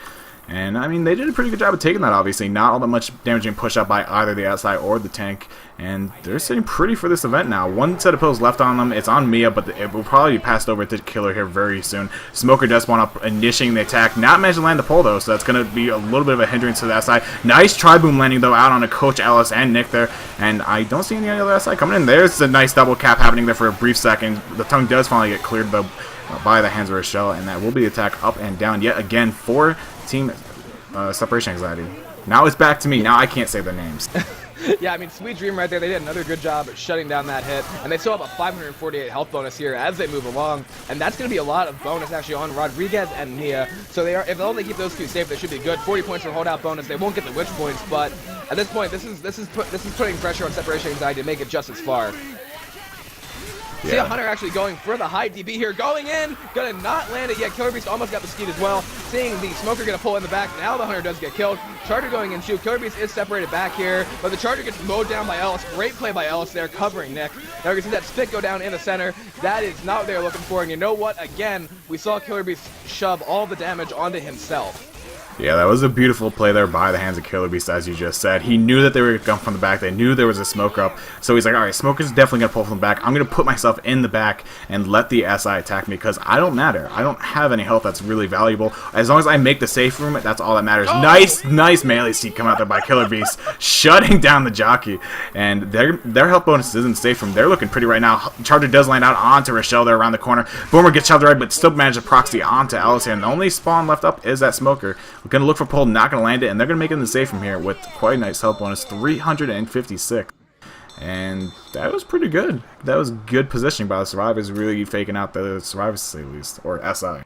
And, I mean, they did a pretty good job of taking that, obviously. Not all that much damage being pushed out by either the outside or the tank. And they're sitting pretty for this event now. One set of pills left on them. It's on Mia, but it will probably be passed over to Killer here very soon. Smoker does want up, initiating the attack. Not managed to land the pull, though, so that's going to be a little bit of a hindrance to that side. Nice tri-boom landing, though, out on a Coach Ellis and Nick there. And I don't see any on the other side coming in. There's a nice double cap happening there for a brief second. The tongue does finally get cleared, though, by the hands of Rochelle. And that will be the attack up and down yet again for Team Separation Anxiety. Now it's back to me. Now I can't say their names. Yeah, I mean, Sweet Dream right there, they did another good job at shutting down that hit, and they still have a 548 health bonus here as they move along, and that's going to be a lot of bonus actually on Rodriguez and Nia, so they are, if they keep those two safe, they should be good. 40 points for holdout bonus. They won't get the witch points, but at this point, this is putting pressure on Separation Anxiety to make it just as far. Yeah. See a Hunter actually going for the high DB here, going in, gonna not land it yet. Killer Beast almost got the skeet as well. Seeing the Smoker gonna pull in the back, now the Hunter does get killed. Charger going in shoot. Killer Beast is separated back here, but the Charger gets mowed down by Ellis. Great play by Ellis there, covering Nick. Now we can see that spit go down in the center. That is not what they're looking for, and you know what? Again, we saw Killer Beast shove all the damage onto himself. Yeah, that was a beautiful play there by the hands of Killer Beast, as you just said. He knew that they were going to come from the back. They knew there was a smoker up. So he's like, all right, Smoker's definitely going to pull from the back. I'm going to put myself in the back and let the SI attack me because I don't matter. I don't have any health that's really valuable. As long as I make the safe room, that's all that matters. Oh! Nice melee seat coming out there by Killer Beast, shutting down the jockey. And their health bonus isn't safe room. They're looking pretty right now. Charger does land out onto Rochelle there around the corner. Boomer gets shoved right, but still managed to proxy onto Alice here. And the only spawn left up is that Smoker. We're going to look for pull, not going to land it, and they're going to make it in the safe from here with quite a nice health bonus, 356. And that was pretty good. That was good positioning by the Survivors, really faking out the Survivors at least, or SI.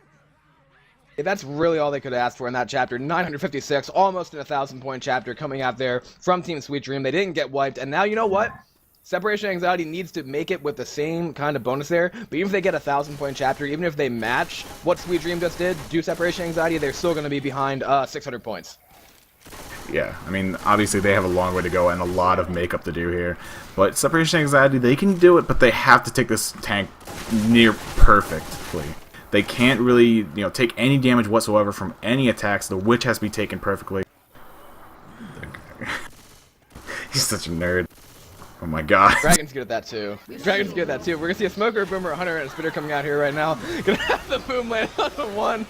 Yeah, that's really all they could ask for in that chapter. 956, almost an 1,000-point chapter coming out there from Team Sweet Dream. They didn't get wiped, and now you know what? Separation Anxiety needs to make it with the same kind of bonus there, but even if they get a 1,000-point chapter, even if they match what Sweet Dream just did, do Separation Anxiety, they're still going to be behind 600 points. Yeah, I mean, obviously they have a long way to go and a lot of makeup to do here, but Separation Anxiety, they can do it, but they have to take this tank near perfectly. They can't really, take any damage whatsoever from any attacks. The Witch has to be taken perfectly. He's such a nerd. Oh my god. Dragon's good at that too. Dragon's good at that too. We're gonna see a Smoker, a Boomer, a Hunter, and a Spitter coming out here right now. Gonna have the boom land on the one.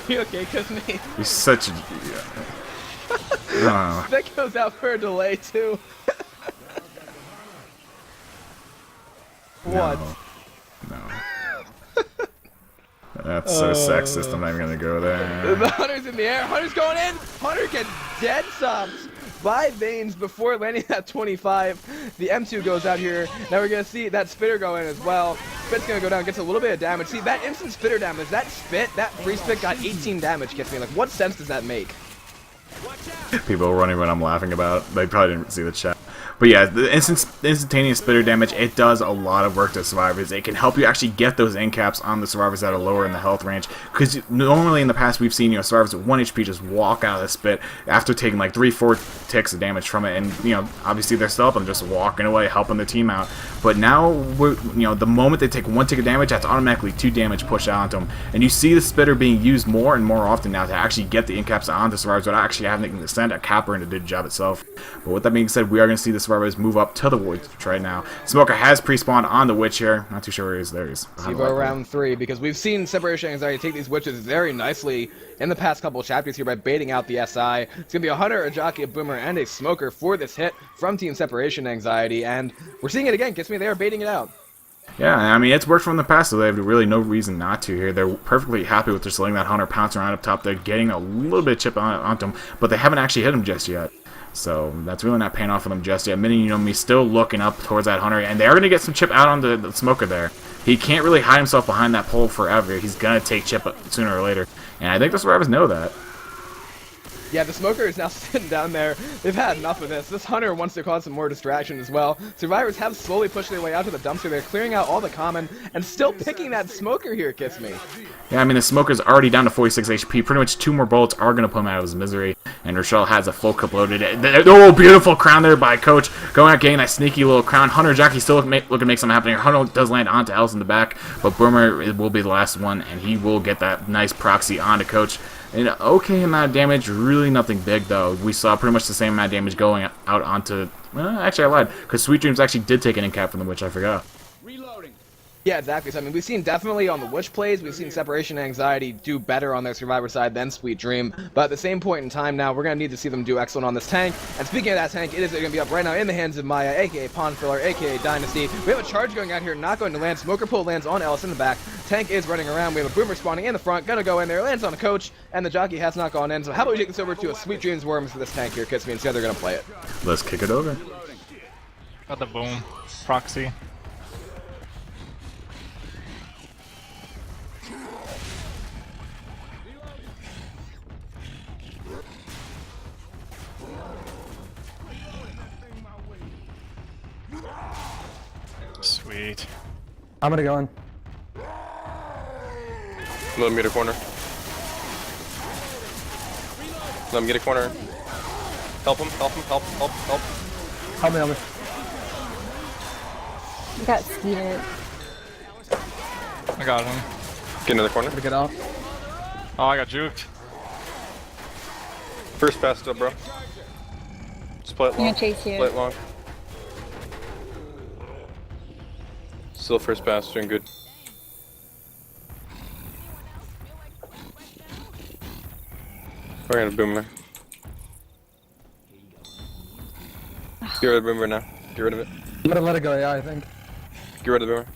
You okay, Kisney? He's such a... That goes out for a delay too. What? No. That's so sexist, I'm not even gonna go there. The Hunter's in the air. Hunter's going in. Hunter gets dead stopped by Veins before landing at 25. The M2 goes out here. Now we're going to see that Spitter go in as well. Spit's going to go down, gets a little bit of damage. See, that instant Spitter damage, that free spit got 18 damage, gets me. Like, what sense does that make? People running when I'm laughing about it. They probably didn't see the chat. But yeah, the instantaneous spitter damage, it does a lot of work to survivors. It can help you actually get those end caps on the survivors that are lower in the health range. Because normally in the past we've seen, survivors with 1 HP just walk out of the spit after taking like 3-4 ticks of damage from it. And, obviously they're still up and just walking away, helping their team out. But now, the moment they take 1 tick of damage, that's automatically 2 damage pushed out onto them. And you see the spitter being used more and more often now to actually get the end caps onto survivors without actually having to send a capper in to do the job itself. But with that being said, we are going to see the survivors move up to the woods right now. Smoker has pre-spawned on the witch here. Not too sure where he is. There he is. Evo round 3, because we've seen Separation Anxiety take these witches very nicely in the past couple of chapters here by baiting out the SI. It's going to be a Hunter, a Jockey, a Boomer, and a Smoker for this hit from Team Separation Anxiety, and we're seeing it again. Kiss me, they are baiting it out. Yeah, I mean, it's worked from the past, so they have really no reason not to here. They're perfectly happy with just letting that Hunter pounce around up top. They're getting a little bit of chip onto him, but they haven't actually hit him just yet. So that's really not paying off for them just yet. Me still looking up towards that Hunter, and they are going to get some chip out on the Smoker there. He can't really hide himself behind that pole forever. He's going to take chip sooner or later, and I think the survivors know that. Yeah, the Smoker is now sitting down there. They've had enough of this. This Hunter wants to cause some more distraction as well. Survivors have slowly pushed their way out to the dumpster. They're clearing out all the common and still picking that Smoker here, Kiss Me. Yeah, I mean, the Smoker's already down to 46 HP. Pretty much 2 more bullets are going to put him out of his misery. And Rochelle has a full clip loaded. Oh, beautiful crown there by Coach. Going out, getting that sneaky little crown. Hunter Jockey still looking to make something happen here. Hunter does land onto Alice in the back, but Boomer will be the last one, and he will get that nice proxy onto Coach. An okay amount of damage, really nothing big though. We saw pretty much the same amount of damage going out onto... Well, actually I lied, because Sweet Dreams actually did take an end cap from the Witch, I forgot. Yeah, exactly. So, I mean, we've seen definitely on the Witch plays, we've seen Separation Anxiety do better on their Survivor side than Sweet Dream. But at the same point in time now, we're going to need to see them do excellent on this tank. And speaking of that tank, it is going to be up right now in the hands of Maya, a.k.a. Pawn Filler, a.k.a. Dynasty. We have a charge going out here, not going to land. Smoker pull lands on Ellis in the back. Tank is running around. We have a Boomer spawning in the front. Going to go in there. Lands on a Coach. And the Jockey has not gone in. So how about we take this over to a Sweet Dreams Worms for this tank here, Kiss Me, and see how they're going to play it. Let's kick it over. Got the boom. Proxy. Sweet. I'm gonna go in. Let him get a corner. Let him get a corner. Help him, help him, help, help, help. Help me, help me. You got skeeted. I got him. Get into the corner. Get off. Oh, I got juked. First pass still, bro. Just play it I'm long. gonna chase you. Play it long. Still first pass, doing good. We're gonna Boomer. Get rid of Boomer now. Get rid of it. I'm gonna let it go, yeah, I think. Get rid of the Boomer.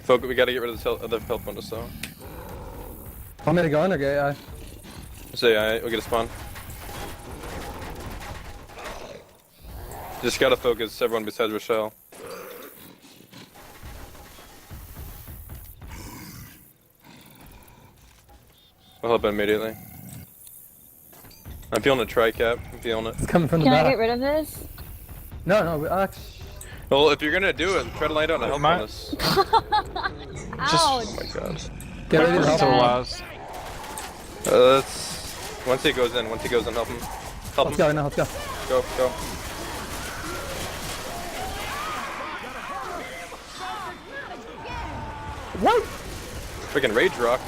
Focus, we gotta get rid of the other health bonus though. Want me to go in or get AI? Say we'll get a spawn. Just gotta focus everyone besides Rochelle. I'll help it immediately. I'm feeling a tri-cap. I'm feeling it. It's coming from the Can I back. get rid of this? No, Well, if you're gonna do it, try to land on a health bonus. Ouch! Oh my god. get ready to help Until him. last. Let's... Once he goes in, help him. Help Let's him. go, now let's go. Go, go. What? Freaking Rage Rock.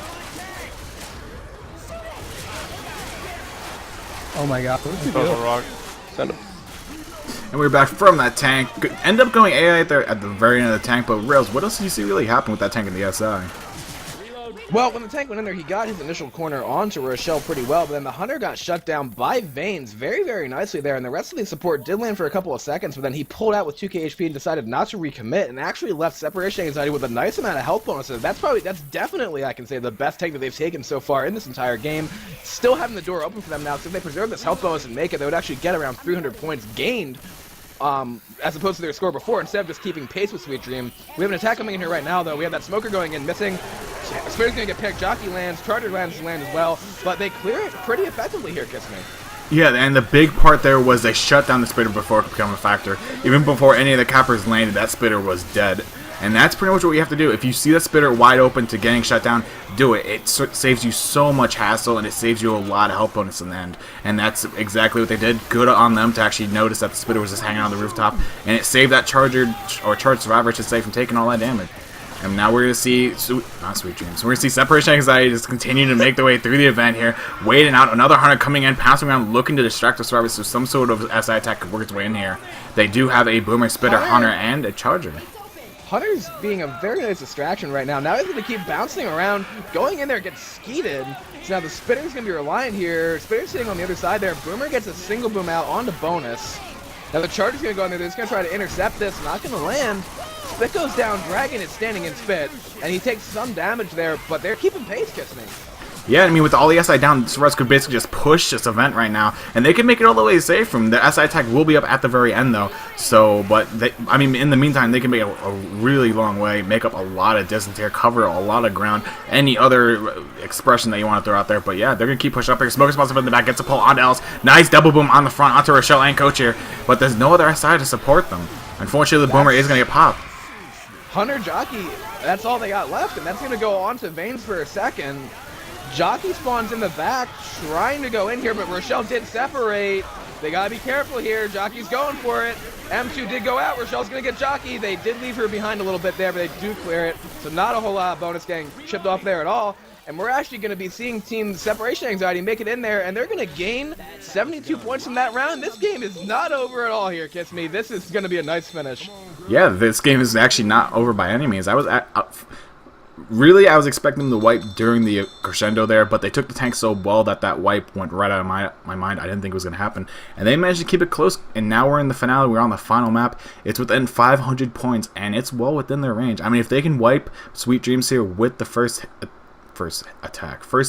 Oh my god, what did you That was a do? rock. Send him. And we're back from that tank. End up going AI there at the very end of the tank, but Rails, what else did you see really happen with that tank in the SI? Well, when the tank went in there, he got his initial corner onto Rochelle pretty well, but then the Hunter got shut down by Veins very, very nicely there, and the rest of the support did land for a couple of seconds, but then he pulled out with 2k HP and decided not to recommit, and actually left Separation Anxiety with a nice amount of health bonuses. That's definitely, I can say, the best tank that they've taken so far in this entire game. Still having the door open for them now, so if they preserve this health bonus and make it, they would actually get around 300 points gained. As opposed to their score before, instead of just keeping pace with Sweet Dream. We have an attack coming in here right now, though. We have that Smoker going in, missing. Spitter's gonna get picked. Jockey lands. Charger lands as well. But they clear it pretty effectively here, Kiss Me. Yeah, and the big part there was they shut down the spitter before it could become a factor. Even before any of the cappers landed, that spitter was dead. And that's pretty much what you have to do. If you see that spitter wide open to getting shut down, do it. It saves you so much hassle, and it saves you a lot of health bonus in the end. And that's exactly what they did. Good on them to actually notice that the spitter was just hanging on the rooftop. And it saved that charger, or charged survivor, I should say, from taking all that damage. And now we're going to see, not Sweet Dreams, we're going to see Separation Anxiety just continue to make their way through the event here, waiting out, another Hunter coming in, pouncing around, looking to distract the survivors so some sort of SI attack could work its way in here. They do have a Boomer, Spitter, Hunter, and a Charger. Hunter's being a very nice distraction right now. Now he's going to keep bouncing around, going in there, gets skeeted. So now the Spitter's going to be reliant here. Spitter's sitting on the other side there. Boomer gets a single boom out onto bonus. Now the Charger's going to go in there. They're just going to try to intercept this. Not going to land. Spit goes down, Dragon is standing in Spit, and he takes some damage there, but they're keeping pace, Kiss Me. Yeah, I mean, with all the SI down, Survivors could basically just push this event right now, and they can make it all the way safe from the SI attack will be up at the very end, though. So, but, I mean, in the meantime, they can make a really long way, make up a lot of distance here, cover a lot of ground, any other expression that you want to throw out there. But yeah, they're going to keep pushing up here. Smoke Responsive in the back, gets a pull onto Ellis. Nice double boom on the front, onto Rochelle and Coach here, but there's no other SI to support them. Unfortunately, the Boomer is going to get popped. Hunter, Jockey, that's all they got left, and that's going to go on to Veins for a second. Jockey spawns in the back, trying to go in here, but Rochelle did separate. They got to be careful here. Jockey's going for it. M2 did go out. Rochelle's going to get Jockey. They did leave her behind a little bit there, but they do clear it. So not a whole lot of bonus getting chipped off there at all. And we're actually going to be seeing Team Separation Anxiety make it in there, and they're going to gain 72 points from that round. This game is not over at all here, Kiss Me. This is going to be a nice finish. Yeah, this game is actually not over by any means. I was expecting them to wipe during the crescendo there, but they took the tank so well that that wipe went right out of my mind. I didn't think it was going to happen. And they managed to keep it close, and now we're in the finale. We're on the final map. It's within 500 points, and it's well within their range. I mean, if they can wipe Sweet Dreams here with the first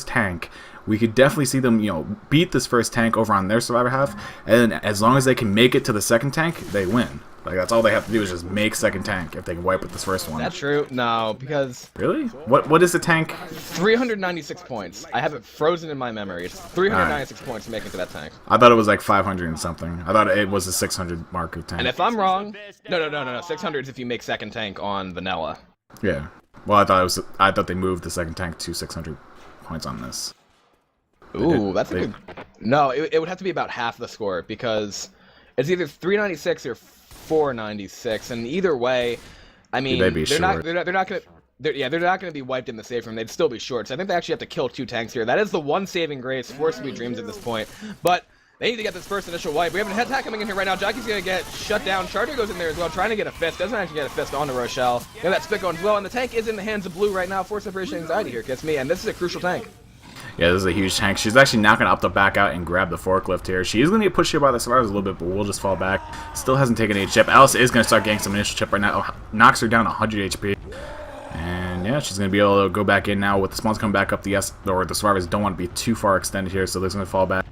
tank, we could definitely see them, beat this first tank over on their survivor half, and as long as they can make it to the second tank, they win. Like, that's all they have to do is just make second tank if they can wipe with this first one. That's true. No, because... Really? What is the tank? 396 points. I have it frozen in my memory. It's 396 points to make it to that tank. I thought it was like 500 and something. I thought it was a 600 marker tank. And if I'm wrong... No. 600 is if you make second tank on vanilla. Yeah. Well, I thought they moved the second tank to 600 points on this. Ooh, that's a good... No, it would have to be about half the score, because it's either 396 or 496, and either way, I mean, they're not gonna be wiped in the save room. They'd still be short. So I think they actually have to kill 2 tanks here. That is the one saving grace for Sweet Dreams at this point. But they need to get this first initial wipe. We have a head attack coming in here right now. Jockey's gonna get shut down. Charger goes in there as well, trying to get a fist. Doesn't actually get a fist onto Rochelle. Yeah, that spit going as well, and the tank is in the hands of Blue right now for Separation Anxiety here, Kiss Me, and this is a crucial tank. Yeah, this is a huge tank. She's actually not going to up the back out and grab the forklift here. She is going to get pushed here by the survivors a little bit, but we'll just fall back. Still hasn't taken a chip. Alice is going to start getting some initial chip right now. Knocks her down 100 HP. And yeah, she's going to be able to go back in now with the spawns coming back up. The survivors don't want to be too far extended here, so they're going to fall back.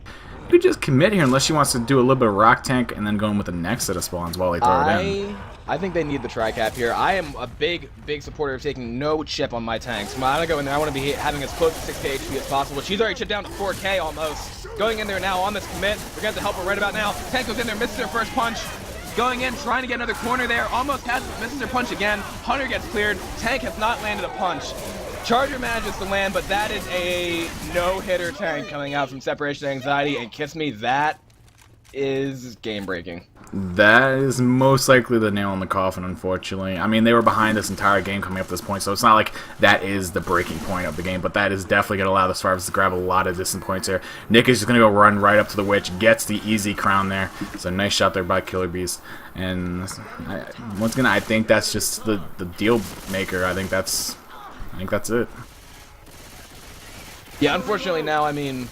You could just commit here unless she wants to do a little bit of rock tank and then go in with the next set of spawns while they throw it in. I think they need the tri-cap here. I am a big supporter of taking no chip on my tanks. When I go in there, I want to be having as close to 6k HP as possible. She's already chipped down to 4k almost. Going in there now on this commit. We're going to have to help her right about now. Tank goes in there, misses her first punch. Going in, trying to get another corner there. Almost has it, misses her punch again. Hunter gets cleared. Tank has not landed a punch. Charger manages to land, but that is a no-hitter tank coming out from Separation Anxiety. And Kiss Me, that is game-breaking. That is most likely the nail in the coffin, unfortunately. I mean, they were behind this entire game coming up to this point, so it's not like that is the breaking point of the game, but that is definitely going to allow the survivors to grab a lot of distant points here. Nick is just going to go run right up to the witch, gets the easy crown there. So nice shot there by Killer Beast. And once again, I think that's just the deal maker. I think that's it. Yeah, unfortunately now, I mean,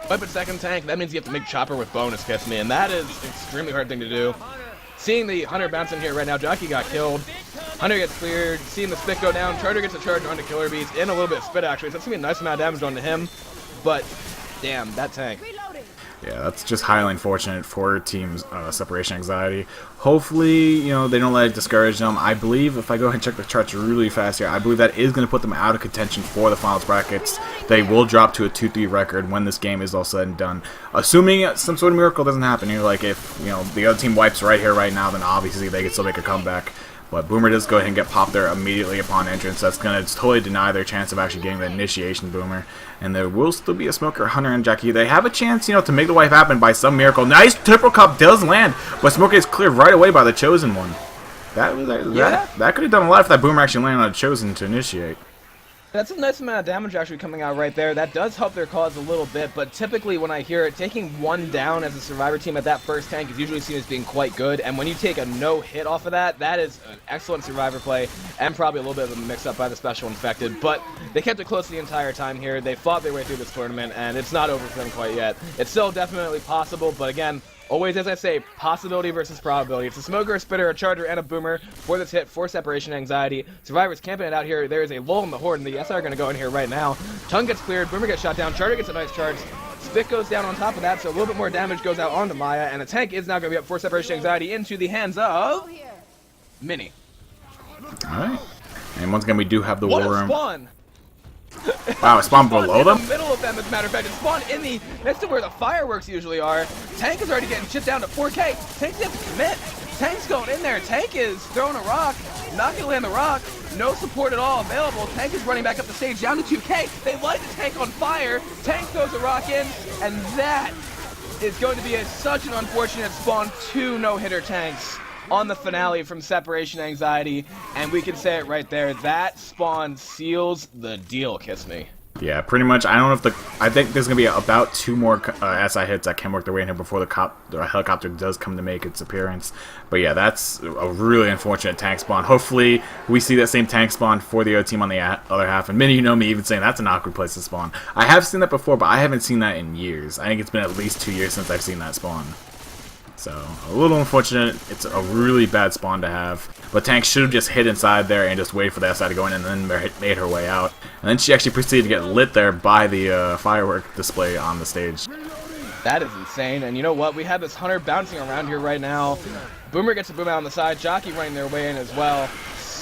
weapon second tank, that means you have to make Chopper with bonus, Kiss Me, and that is an extremely hard thing to do. Seeing the Hunter bounce in here right now, Jockey got killed. Hunter gets cleared, seeing the spit go down, Charger gets a charge onto Killer Beast, and a little bit of spit actually, so that's going to be a nice amount of damage onto him. But, damn, that tank. Yeah, that's just highly unfortunate for teams' separation anxiety. Hopefully, you know, they don't let it discourage them. I believe, if I go ahead and check the charts really fast here, I believe that is going to put them out of contention for the finals brackets. They will drop to a 2-3 record when this game is all said and done. Assuming some sort of miracle doesn't happen here, like if, you know, the other team wipes right here, right now, then obviously they can still make a comeback. But Boomer does go ahead and get popped there immediately upon entrance. That's going to totally deny their chance of actually getting the initiation Boomer. And there will still be a Smoker, Hunter, and Jackie. They have a chance, you know, to make the wipe happen by some miracle. Nice triple cup does land, but Smoker is cleared right away by the Chosen one. That could have done a lot if that Boomer actually landed on a Chosen to initiate. That's a nice amount of damage actually coming out right there. That does help their cause a little bit, but typically when I hear it, taking one down as a survivor team at that first tank is usually seen as being quite good, and when you take a no hit off of that, that is an excellent survivor play, and probably a little bit of a mix-up by the special infected, but they kept it close the entire time here. They fought their way through this tournament, and it's not over for them quite yet. It's still definitely possible, but again, always, as I say, possibility versus probability. It's a Smoker, a Spitter, a Charger, and a Boomer for this hit for separation anxiety. Survivors camping it out here. There is a lull in the horde, and the SI are going to go in here right now. Tongue gets cleared, Boomer gets shot down, Charger gets a nice charge. Spit goes down on top of that, so a little bit more damage goes out onto Maya, and the tank is now going to be up for separation anxiety into the hands of Mini. Alright. And once again, we do have the What war a room. spawn! Wow, it spawned below them? In the middle of them, as a matter of fact. It spawned in the next to where the fireworks usually are. Tank is already getting shit down to 4K. Tank's got to commit. Tank's going in there. Tank is throwing a rock. Not going to land the rock. No support at all available. Tank is running back up the stage down to 2K. They light the tank on fire. Tank throws a rock in, and that is going to be such an unfortunate spawn. 2 no-hitter tanks on the finale from Separation Anxiety, and we can say it right there. That spawn seals the deal, Kiss Me. Yeah, pretty much. I don't know if I think there's going to be about 2 more SI hits that can work their way in here before the helicopter does come to make its appearance. But yeah, that's a really unfortunate tank spawn. Hopefully, we see that same tank spawn for the other team on the other half. And many, you know me, even saying that's an awkward place to spawn. I have seen that before, but I haven't seen that in years. I think it's been at least 2 years since I've seen that spawn. So, a little unfortunate. It's a really bad spawn to have. But Tank should have just hid inside there and just waited for the SI to go in and then made her way out. And then she actually proceeded to get lit there by the firework display on the stage. That is insane. And you know what? We have this Hunter bouncing around here right now. Boomer gets a boom out on the side. Jockey running their way in as well.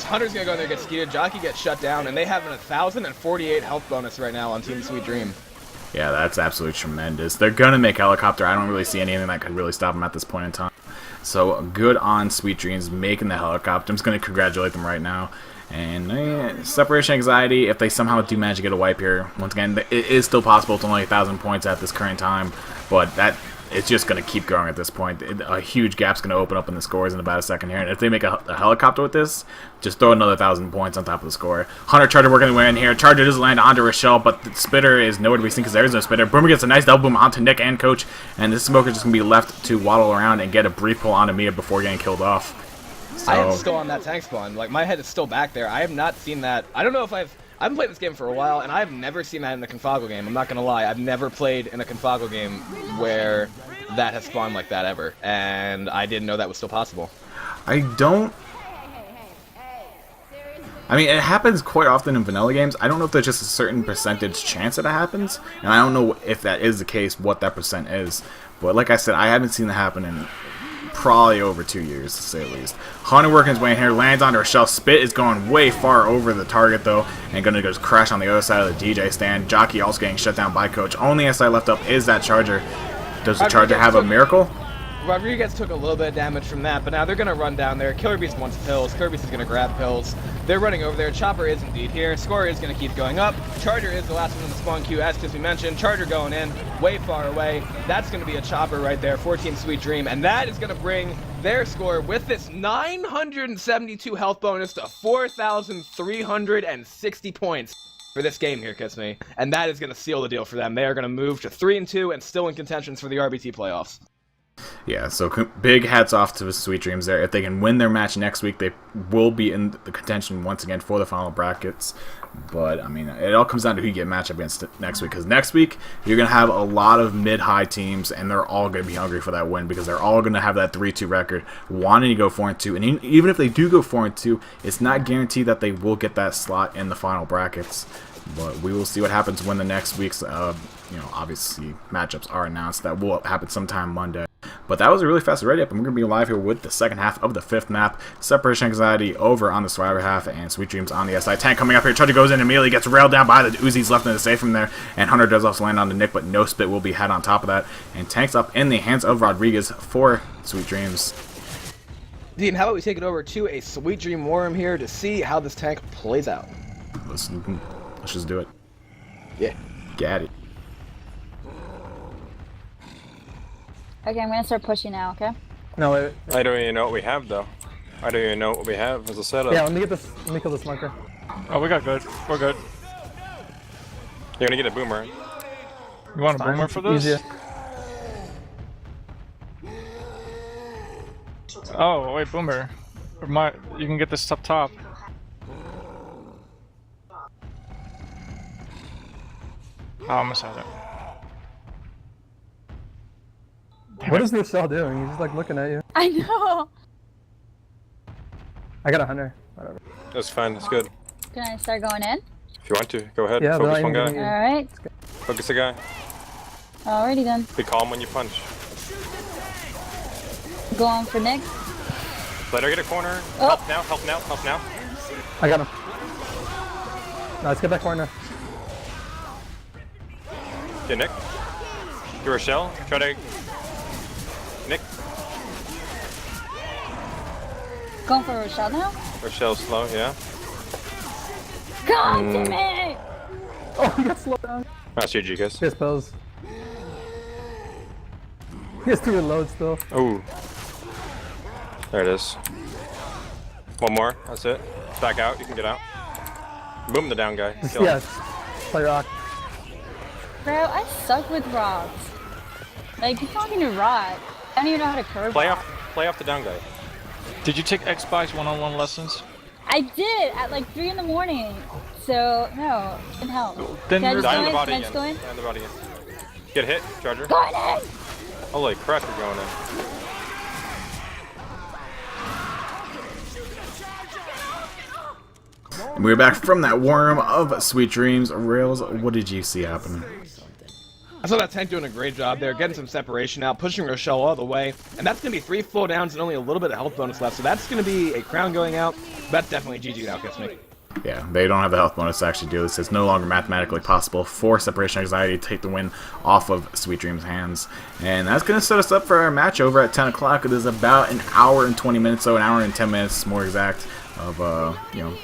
Hunter's going to go in there and get skeeted. Jockey gets shut down. And they have an 1,048 health bonus right now on Team Sweet Dream. Yeah, that's absolutely tremendous. They're going to make helicopter. I don't really see anything that could really stop them at this point in time. So, good on Sweet Dreams making the helicopter. I'm just going to congratulate them right now. And Separation Anxiety, if they somehow do manage to get a wipe here, once again, it is still possible. It's only 1,000 points at this current time. But that it's just going to keep growing at this point. A huge gap's going to open up in the scores in about a second here. And if they make a helicopter with this, just throw another 1,000 points on top of the score. Hunter Charger working their way in here. Charger does land onto Rochelle, but the Spitter is nowhere to be seen because there is no Spitter. Boomer gets a nice double boom onto Nick and Coach. And this Smoker is just going to be left to waddle around and get a brief pull onto Mia before getting killed off. So, I am still on that tank spawn. Like, my head is still back there. I have not seen that. I don't know if I haven't played this game for a while, and I've never seen that in the Confago game. I'm not going to lie. I've never played in a Confago game where that has spawned like that ever. And I didn't know that was still possible. I mean, it happens quite often in vanilla games. I don't know if there's just a certain percentage chance that it happens. And I don't know if that is the case, what that percent is. But like I said, I haven't seen that happen in probably over 2 years, to say the least. Hunter working his way in here, lands onto a shelf. Spit is going way far over the target, though, and going to just crash on the other side of the DJ stand. Jockey also getting shut down by Coach. Only SI left up is that Charger. Does the Charger have a miracle? Rodriguez took a little bit of damage from that, but now they're going to run down there. Killer Beast wants pills. Killer Beast is going to grab pills. They're running over there. Chopper is indeed here. Score is going to keep going up. Charger is the last one in the spawn queue, as we mentioned. Charger going in, way far away. That's going to be a chopper right there for Team Sweet Dream, and that is going to bring their score with this 972 health bonus to 4,360 points for this game here, Kiss Me. And that is going to seal the deal for them. They are going to move to 3-2 and still in contentions for the RBT playoffs. Yeah, so big hats off to the Sweet Dreams there. If they can win their match next week, they will be in the contention once again for the final brackets. But, I mean, it all comes down to who you get matched up against next week. Because next week, you're going to have a lot of mid-high teams, and they're all going to be hungry for that win. Because they're all going to have that 3-2 record, wanting to go 4-2. And even if they do go 4-2, it's not guaranteed that they will get that slot in the final brackets. But we will see what happens when the next week's you know, obviously matchups are announced that will happen sometime Monday. But that was a really fast ready up, and we're going to be live here with the second half of the 5th map. Separation Anxiety over on the Survivor half, and Sweet Dreams on the SI. Tank coming up here. Charger goes in immediately, gets railed down by the Uzis left in the safe from there, and Hunter does also land on the Nick, but no spit will be had on top of that. And Tank's up in the hands of Rodriguez for Sweet Dreams. Dean, how about we take it over to a Sweet Dream Worm here to see how this tank plays out? Let's just do it. Yeah. Got it. Okay, I'm gonna start pushing now, okay? No, wait. I don't even know what we have though. I don't even know what we have as a setup. Yeah, let me get this. Let me kill this marker. Oh, we got good. We're good. You're gonna get a boomer. You want a boomer for this? Easier. Oh, wait, boomer. You can get this up top. Oh, I almost had it. What is Rochelle doing? He's just like looking at you. I know. I got a hunter. Whatever. That's fine. That's good. Can I start going in? If you want to, go ahead. Yeah, Focus but one I am guy. All right. Focus a guy. Alrighty then. Be calm when you punch. Go on for Nick. Let her get a corner. Oh. Help now. Help now. Help now. I got him. No, let's get that corner. Okay, Nick. Do Rochelle. Try to. Nick. Going for Rochelle now. Rochelle's slow. Yeah. God damn it! Oh, he got slowed down. That's GG, guys. He has pose. He has 2 reloads still. Ooh. There it is. One more. That's it. Back out. You can get out. Boom the down guy. Kill him. Yes. Play rock. Bro, I suck with rocks. Like, you're talking to Rod. I don't even know how to curve Play rock. off the down guy. Did you take Xbox one-on-one lessons? I did at like 3 in the morning. So, no, it can help. Then Can I you're just Die go in the in? body Can I again. just go in? Die in the body again. Get hit, Charger. Go in! Holy crap, you're going in. And we're back from that worm of Sweet Dreams. Rails, what did you see happening? I saw that tank doing a great job there, getting some separation out, pushing Rochelle all the way, and that's going to be 3 full downs and only a little bit of health bonus left, so that's going to be a crown going out. That's definitely GG out, gets me. Yeah, they don't have the health bonus to actually do this. It's no longer mathematically possible for Separation Anxiety to take the win off of Sweet Dream's hands. And that's going to set us up for our match over at 10 o'clock. It is about an hour and 20 minutes, so an hour and 10 minutes more exact of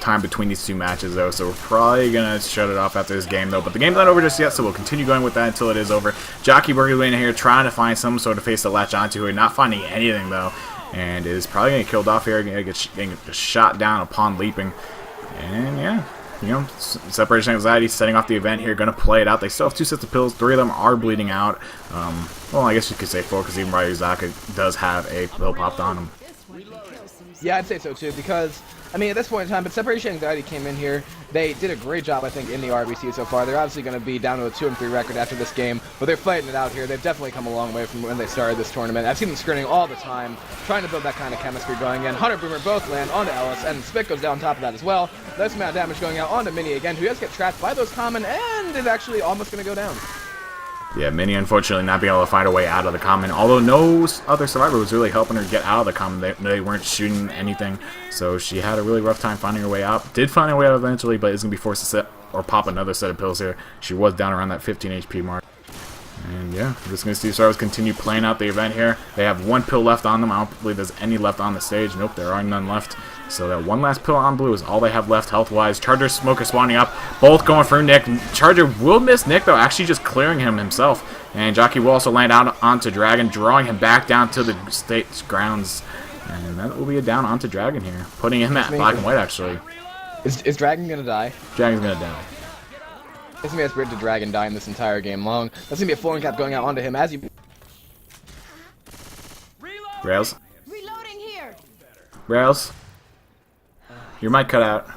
time between these 2 matches though, so we're probably gonna shut it off after this game though, but the game's not over just yet, so we'll continue going with that until it is over. Jockey Burger in here trying to find some sort of face to latch onto here, not finding anything though, and is probably gonna get killed off here, gonna get shot down upon leaping. And yeah, you know, Separation Anxiety setting off the event here, gonna play it out. They still have 2 sets of pills, 3 of them are bleeding out. Well, I guess you could say 4, because even Ryuzaka does have a pill popped on him. Yeah, I'd say so too, because, I mean, at this point in time, but Separation Anxiety came in here. They did a great job, I think, in the RBT so far. They're obviously going to be down to a 2-3 record after this game, but they're fighting it out here. They've definitely come a long way from when they started this tournament. I've seen them skirting all the time, trying to build that kind of chemistry going in. Hunter Boomer both land onto Ellis, and Spit goes down on top of that as well. Nice amount of damage going out onto Mini again, who does get trapped by those common, and is actually almost going to go down. Yeah, Minnie unfortunately not being able to find a way out of the common, although no other survivor was really helping her get out of the common. They weren't shooting anything, so she had a really rough time finding her way out. Did find her way out eventually, but is going to be forced to set or pop another set of pills here. She was down around that 15 HP mark. And yeah, we're just going to see survivors continue playing out the event here. They have 1 pill left on them. I don't believe there's any left on the stage. Nope, there are none left. So that 1 last pill on blue is all they have left health-wise. Charger, Smoker spawning up, both going for Nick. Charger will miss Nick, though, actually just clearing him himself. And Jockey will also land out onto Dragon, drawing him back down to the state's grounds. And that will be a down onto Dragon here, putting him at black and white, actually. Is Dragon going to die? Dragon's going to die. It's going to be a spirit to Dragon dying this entire game long. That's going to be a flooring cap going out onto him as he... Rails? Reloading here. Rails? Your mic cut out.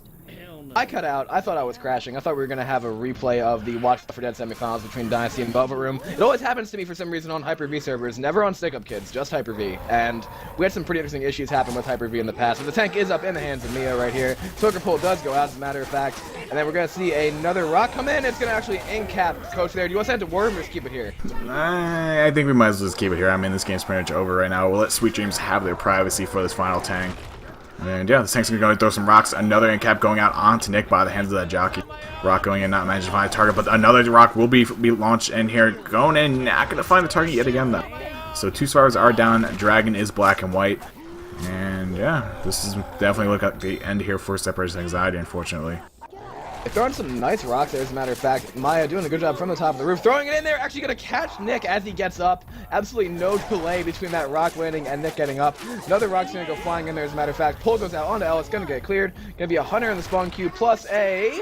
I cut out. I thought I was crashing. I thought we were going to have a replay of the Watch for Dead semifinals between Dynasty and Velvet Room. It always happens to me for some reason on Hyper-V servers, never on Stick Up Kids, just Hyper-V. And we had some pretty interesting issues happen with Hyper-V in the past. But the tank is up in the hands of Mia right here. Smoker Pull does go out, as a matter of fact. And then we're going to see another rock come in. It's going to actually in-cap Coach there. Do you want to send it to Worm or just keep it here? I think we might as well just keep it here. I mean, this game's pretty much over right now. We'll let Sweet Dreams have their privacy for this final tank. And yeah, this tank's going to go and throw some rocks. Another in-cap going out onto Nick by the hands of that jockey. Rock going in, not managing to find a target, but another rock will be launched in here. Going in, not going to find the target yet again, though. So 2 survivors are down. Dragon is black and white. And yeah, this is definitely look at the end here for Separation Anxiety, unfortunately. They're throwing some nice rocks there, as a matter of fact. Maya doing a good job from the top of the roof. Throwing it in there, actually going to catch Nick as he gets up. Absolutely no delay between that rock landing and Nick getting up. Another rock's going to go flying in there, as a matter of fact. Pull goes out onto L. It's going to get cleared. Going to be a Hunter in the spawn queue plus a...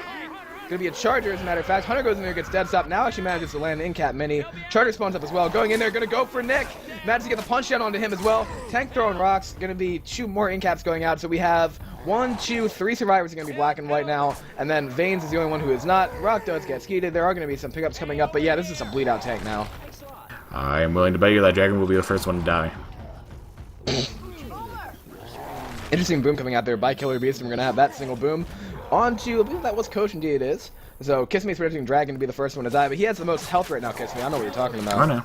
Going to be a Charger, as a matter of fact. Hunter goes in there, gets dead stop. Now actually manages to land in-cap mini. Charger spawns up as well. Going in there, going to go for Nick. Manages to get the punch down onto him as well. Tank throwing rocks. Going to be 2 more in-caps going out. So we have 1, 2, 3 survivors are going to be black and white now. And then Veins is the only one who is not. Rock does get skeeted. There are going to be some pickups coming up. But yeah, this is a bleed-out tank now. I am willing to bet you that Dragon will be the first one to die. Interesting boom coming out there by Killer Beast, and we're going to have that single boom. On to, I believe that was Coach, indeed it is. So Kiss Me is predicting Dragon to be the first one to die, but he has the most health right now, Kiss Me. I know what you're talking about. I know.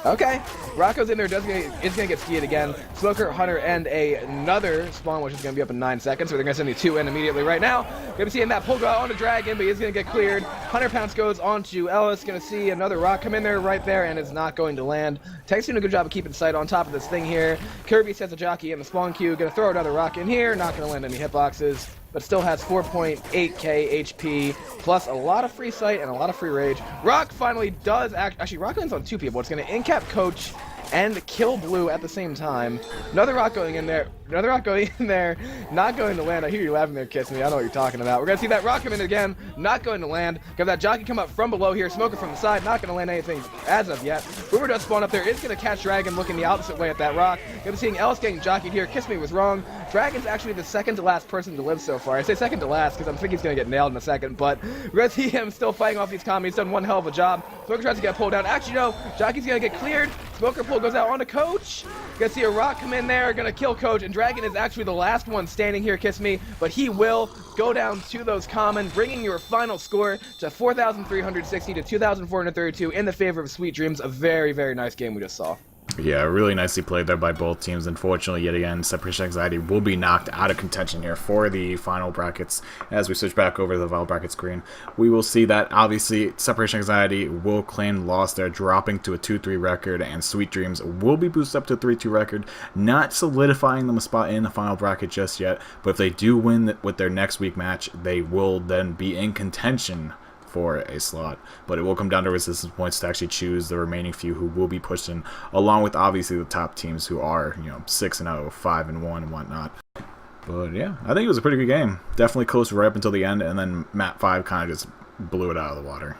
Okay, Rocco's in there, is gonna get skied again. Smoker, Hunter, and another spawn, which is gonna be up in 9 seconds. So they're gonna send the 2 in immediately right now. Gonna be seeing that pull go out onto Dragon, but he's gonna get cleared. Hunter Pounce goes onto Ellis. Gonna see another rock come in there right there, and it's not going to land. Tank's doing a good job of keeping sight on top of this thing here. Kirby sets a jockey in the spawn queue. Gonna throw another rock in here. Not gonna land any hitboxes, but still has 4.8k HP, plus a lot of free sight and a lot of free rage. Rock finally does actually Rock lands on 2 people. It's going to in-cap Coach and kill Blue at the same time. Another rock going in there. Another rock going in there. Not going to land. I hear you laughing there, Kiss Me. I know what you're talking about. We're going to see that rock come in again. Not going to land. Got that jockey come up from below here. Smoker from the side. Not going to land anything as of yet. Boomer does spawn up there. Is going to catch Dragon looking the opposite way at that rock. Going to be seeing Ellis getting jockeyed here. Kiss Me was wrong. Dragon's actually the second to last person to live so far. I say second to last because I'm thinking he's going to get nailed in a second, but we're going to see him still fighting off these commies. He's done one hell of a job. Smoker tries to get pulled down. Actually, no. Jockey's going to get cleared. Smoker pull goes out onto Coach. Gonna see a rock come in there, gonna kill Coach, and Dragon is actually the last one standing here, Kiss Me, but he will go down to those common, bringing your final score to 4,360 to 2,432 in the favor of Sweet Dreams. A very, very nice game we just saw. Yeah, really nicely played there by both teams. Unfortunately, yet again, Separation Anxiety will be knocked out of contention here for the final brackets. As we switch back over to the final bracket screen, we will see that obviously Separation Anxiety will claim loss there, dropping to a 2-3 record, and Sweet Dreams will be boosted up to a 3-2 record, not solidifying them a spot in the final bracket just yet. But if they do win with their next week match, they will then be in contention for a slot, but it will come down to resistance points to actually choose the remaining few who will be pushed in, along with obviously the top teams who are 6-0, 5-1, and whatnot. But yeah, I think it was a pretty good game. Definitely close right up until the end, and then map 5 kind of just blew it out of the water.